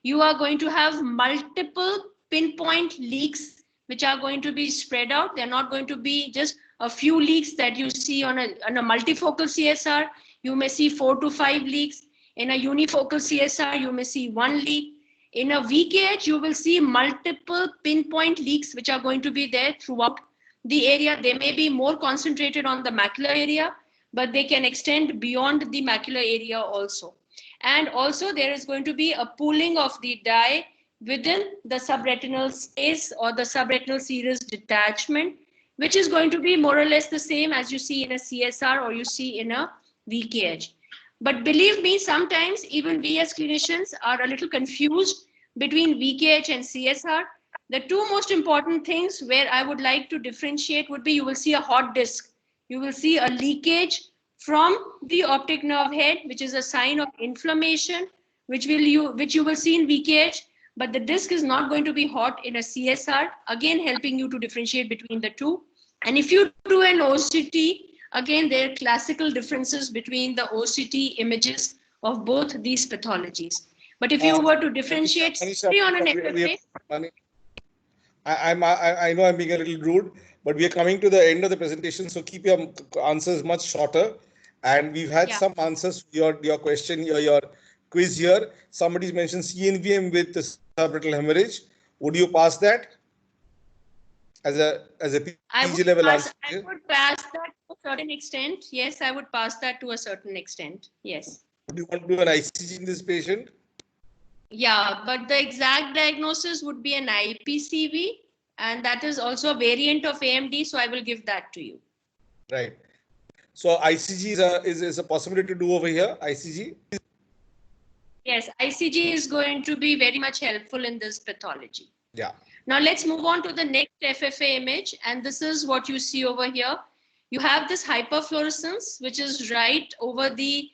you are going to have multiple pinpoint leaks which are going to be spread out. They're not going to be just a few leaks that you see on a multifocal CSR. You may see 4 to 5 leaks. In a unifocal CSR, you may see 1 leak. In a VKH, you will see multiple pinpoint leaks which are going to be there throughout the area. They may be more concentrated on the macular area, but they can extend beyond the macular area also. And also there is going to be a pooling of the dye within the subretinal space or the subretinal serous detachment, which is going to be more or less the same as you see in a CSR or you see in a VKH. But believe me, sometimes even we as clinicians are a little confused between VKH and CSR. The two most important things where I would like to differentiate would be you will see a hot disc. You will see a leakage from the optic nerve head, which is a sign of inflammation, which you will see in VKH, but the disc is not going to be hot in a CSR, again helping you to differentiate between the two. And if you do an OCT, again, there are classical differences between the OCT images of both these pathologies. But if you were to differentiate Manisha, on an FFA, I know I'm being a little rude, but we are coming to the end of the presentation, so keep your answers much shorter. And we've had some answers to your question, your quiz here. Somebody's mentioned CNVM with the subretinal hemorrhage. Would you pass that as a PG level answer? I would pass that to a certain extent. Yes, I would pass that to a certain extent. Yes. Would you want to do an ICG in this patient? Yeah, but the exact diagnosis would be an IPCV, and that is also a variant of AMD, so I will give that to you. Right. So ICG is a possibility to do over here, ICG? Yes, ICG is going to be very much helpful in this pathology. Yeah. Now let's move on to the next FFA image, and this is what you see over here. You have this hyperfluorescence, which is right over the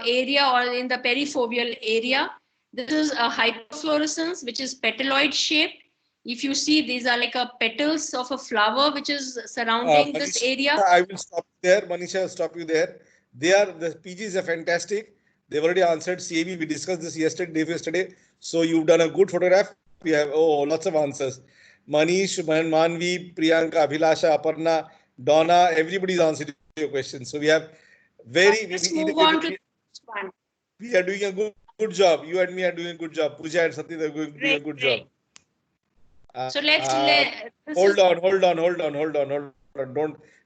area or in the perifoveal area. This is a hyperfluorescence, which is petaloid shaped. If you see, these are like a petals of a flower, which is surrounding Manisha, this area. I will stop there. Manisha, I'll stop you there. The PGs are fantastic. They've already answered CAB. We discussed this yesterday. So you've done a good photograph. We have lots of answers. Manish, Manvi, Priyanka, Abhilasha, Aparna, Donna, everybody's answered your questions. So we have Let's move on to this one. We are doing a good job. You and me are doing a good job. Pooja and Sati are doing a good job. So let's hold on.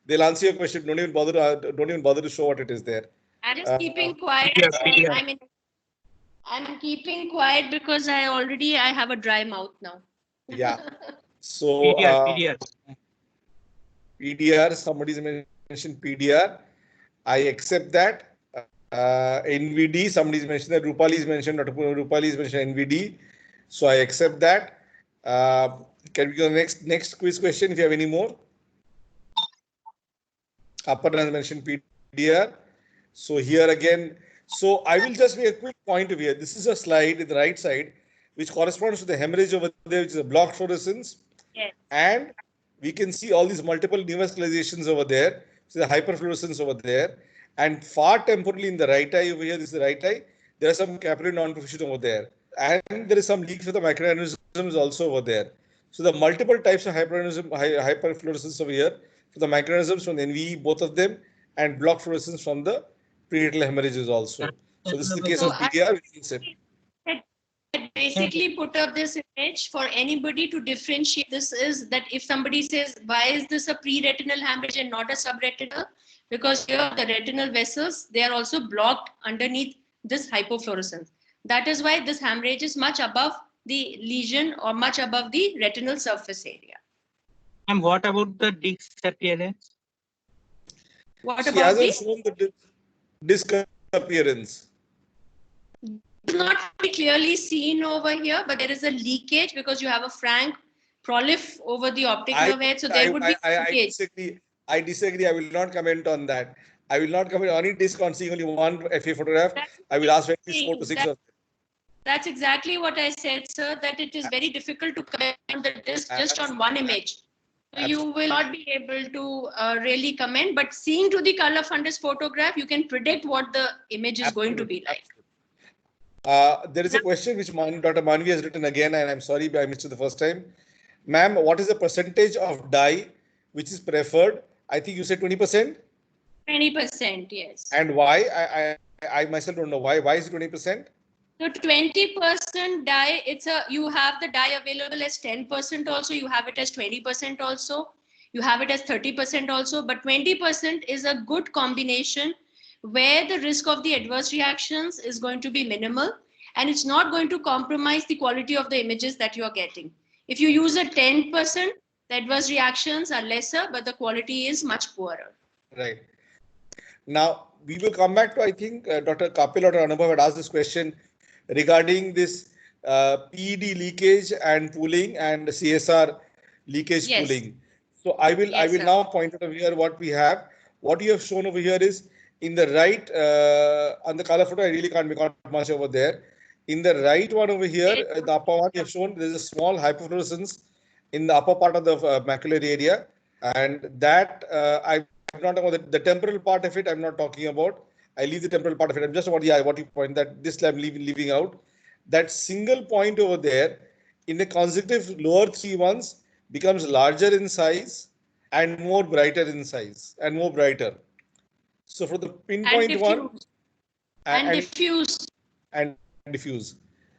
They'll answer your question. Don't even bother to show what it is there. I'm just keeping quiet. I'm keeping quiet because I have a dry mouth now. Yeah. So PDR, somebody's mentioned PDR. I accept that. NVD, somebody's mentioned that. Rupali's mentioned NVD. So I accept that. Can we go to the next quiz question if you have any more? Aparna has mentioned PDR. So here again, so I will just make a quick point of here. This is a slide in the right side, which corresponds to the hemorrhage over there, which is a blocked fluorescence. Yes. And we can see all these multiple neovascularizations over there. So the hyperfluorescence over there. And far temporally in the right eye over here, this is the right eye, there are some capillary non-perfusion over there. And there is some leak for the microaneurysms also over there. So the multiple types of hyperfluorescence over here, for the microaneurysms from the NVE, both of them, and block fluorescence from the prenatal hemorrhages also. So this is the case of PDR. I basically put up this image for anybody to differentiate. This is that if somebody says, why is this a pre-retinal hemorrhage and not a subretinal? Because here the retinal vessels, they are also blocked underneath this hypofluorescence. That is why this hemorrhage is much above the lesion or much above the retinal surface area. And what about the disc appearance? What She about hasn't shown the disc appearance. It's not clearly seen over here, but there is a leakage because you have a frank prolif over the optic nerve head. So there would be leakage. I disagree. I will not comment on that. I will not comment on any disc on seeing only one FA photograph. I will ask for at least 4 to 6 of them. That's exactly what I said, sir, that it is very difficult to comment on the disc just on one image. So you will not be able to really comment, but seeing to the color fundus photograph, you can predict what the image is going to be like. There is a question which Dr. Manvi has written again, and I'm sorry I missed it the first time. Ma'am, what is the percentage of dye which is preferred? I think you said 20%. 20%, yes. And why? I myself don't know why. Why is it 20%? So 20% dye, you have the dye available as 10% also, you have it as 20% also, you have it as 30% also, but 20% is a good combination where the risk of the adverse reactions is going to be minimal and it's not going to compromise the quality of the images that you are getting. If you use a 10%, the adverse reactions are lesser, but the quality is much poorer. Right. Now, we will come back to, I think, Dr. Kapil or Anubhav had asked this question regarding this PED leakage and pooling and CSR leakage pooling. So I will now point out over here what we have. What you have shown over here is in the right, on the color photo, I really can't make out much over there. In the right one over here, the upper one you have shown, there's a small hyperfluorescence in the upper part of the macular area. And that I'm not talking about the temporal part of it. I'm not talking about. I leave the temporal part of it. I'm just about what you point that this I'm leaving out. That single point over there in the consecutive lower three ones becomes larger in size and more brighter in size and more brighter. So for the pinpoint one and diffuse.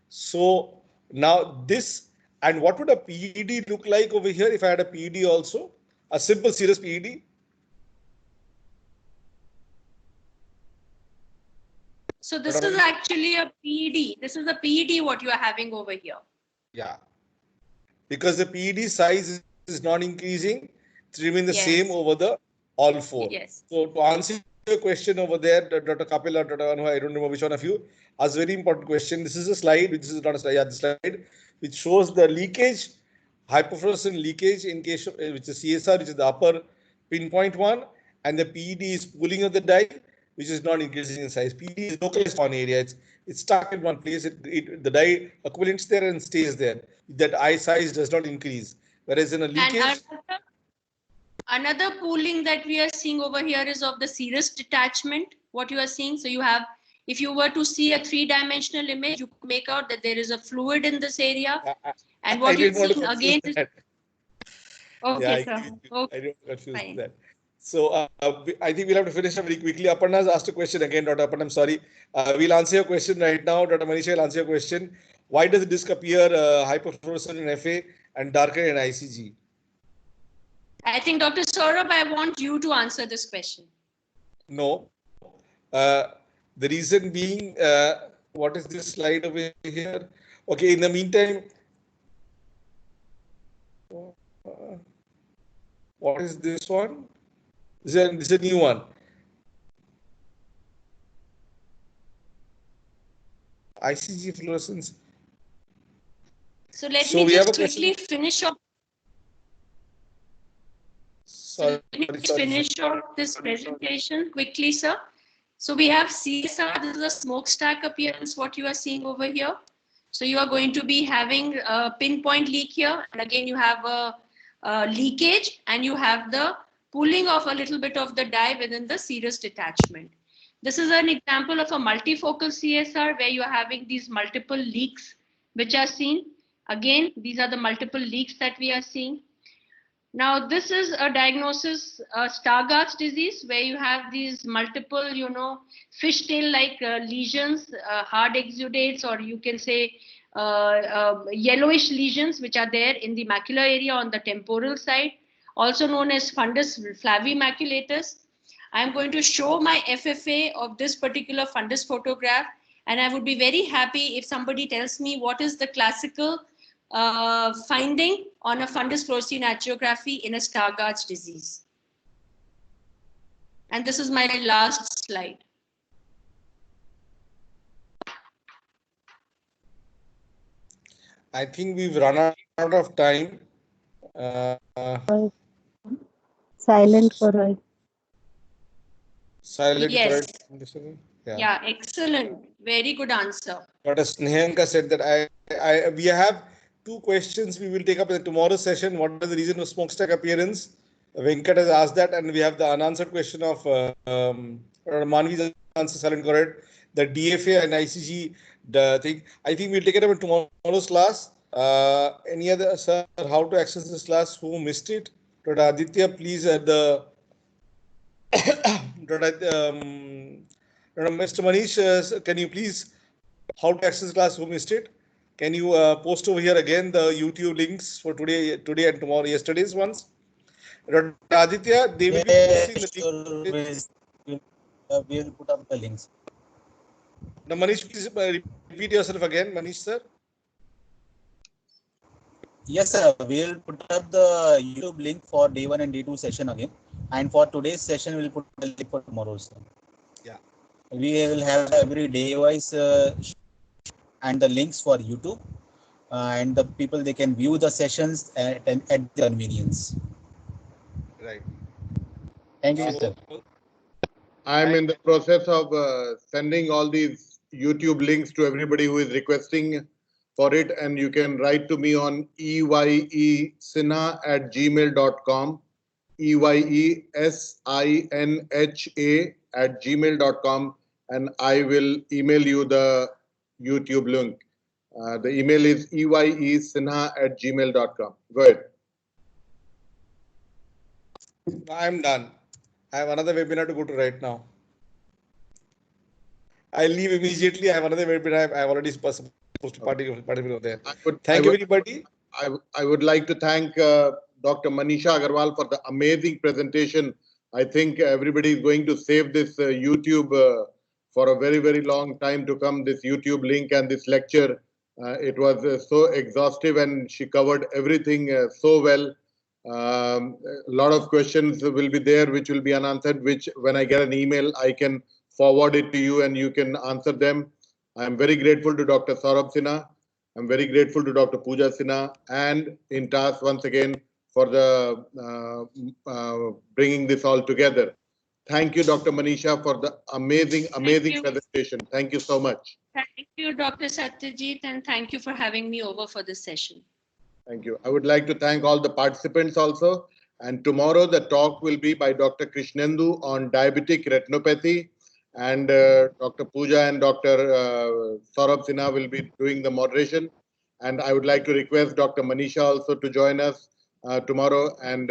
So now this, and what would a PED look like over here if I had a PED also? A simple serous PED? So this is actually a PED. This is a PED what you are having over here. Yeah. Because the PED size is not increasing, it's remain the same over the all four. Yes. So to answer your question over there, Dr. Kapil or Dr. Anu, I don't remember which one of you, asked a very important question. This is a slide, which is not a slide, the slide, which shows the leakage, hyperfluorescent leakage in case of, which is CSR, which is the upper pinpoint one, and the PED is pooling of the dye, which is not increasing in size. PED is localized one area. It's stuck in one place. The dye accumulates there and stays there. That eye size does not increase. Whereas in a leakage. And another pooling that we are seeing over here is of the serous detachment. What you are seeing. So you have, if you were to see a three-dimensional image, you could make out that there is a fluid in this area. And what you're seeing again is. Okay, sir. Okay. I don't confuse that. So I think we'll have to finish up very quickly. Aparna has asked a question again, Dr. Aparna. I'm sorry. We'll answer your question right now. Dr. Manisha will answer your question. Why does the disc appear hyperfluorescent in FA and darker in ICG? I think Dr. Saurabh, I want you to answer this question. No. The reason being, what is this slide over here? Okay, in the meantime, what is this one? This is a new one. ICG fluorescence. So let me just quickly finish off. Finish off this presentation quickly, sir. So we have CSR. This is a smokestack appearance, what you are seeing over here. So you are going to be having a pinpoint leak here. And again, you have a leakage and you have the pooling of a little bit of the dye within the serous detachment. This is an example of a multifocal CSR where you are having these multiple leaks which are seen. Again, these are the multiple leaks that we are seeing. Now, this is a diagnosis, Stargardt's disease, where you have these multiple, fishtail-like lesions, hard exudates, or you can say yellowish lesions, which are there in the macular area on the temporal side, also known as fundus flavimaculatus. I'm going to show my FFA of this particular fundus photograph, and I would be very happy if somebody tells me what is the classical finding on a fundus fluorescein angiography in a Stargardt's disease. And this is my last slide. I think we've run out of time. Silent for right. Silent yes. for right. Yeah, excellent. Very good answer. But as Snehanka said that we have two questions we will take up in the tomorrow session. What is the reason of smokestack appearance? Venkat has asked that, and we have the unanswered question of Manvi's answer, silent correct. the DFA and ICG, the thing. I think we'll take it up in tomorrow's class. Any other, sir, how to access this class? Who missed it? Dr. Aditya, please at the Mr. Manish, can you please, how to access class, who missed it? Can you post over here again the YouTube links for today and tomorrow, yesterday's ones? Dr. Aditya, they will be posting the links. We'll put up the links. Now, Manish, please repeat yourself again, Manish, sir. Yes, sir. We'll put up the YouTube link for day 1 and day 2 session again. And for today's session, we'll put the link for tomorrow, sir. Yeah. We will have every day wise and the links for YouTube. And the people, they can view the sessions at their convenience. Right. Thank you, sir. I'm in the process of sending all these YouTube links to everybody who is requesting for it, and you can write to me on eyesinha@gmail.com, eyesinha@gmail.com, and I will email you the YouTube link. The email is eyesinha@gmail.com. Go ahead. I'm done. I have another webinar to go to right now. I leave immediately. I have another webinar. I have already supposed to participate there. Thank you, everybody. I would like to thank Dr. Manisha Agarwal for the amazing presentation. I think everybody is going to save this YouTube for a very, very long time to come, this YouTube link and this lecture. It was so exhaustive and she covered everything so well. A lot of questions will be there which will be unanswered, which when I get an email, I can forward it to you and you can answer them. I am very grateful to Dr. Saurabh Sinha. I'm very grateful to Dr. Pooja Sinha and INTAS once again for the bringing this all together. Thank you, Dr. Manisha, for the amazing presentation. Thank you so much. Thank you, Dr. Satyajit, and thank you for having me over for this session. Thank you. I would like to thank all the participants also. And tomorrow the talk will be by Dr. Krishnendu on diabetic retinopathy. And Dr. Pooja and Dr. Saurabh Sinha will be doing the moderation. And I would like to request Dr. Manisha also to join us tomorrow. And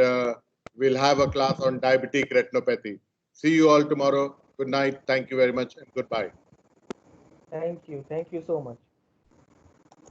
we'll have a class on diabetic retinopathy. See you all tomorrow. Good night. Thank you very much and goodbye. Thank you. Thank you so much.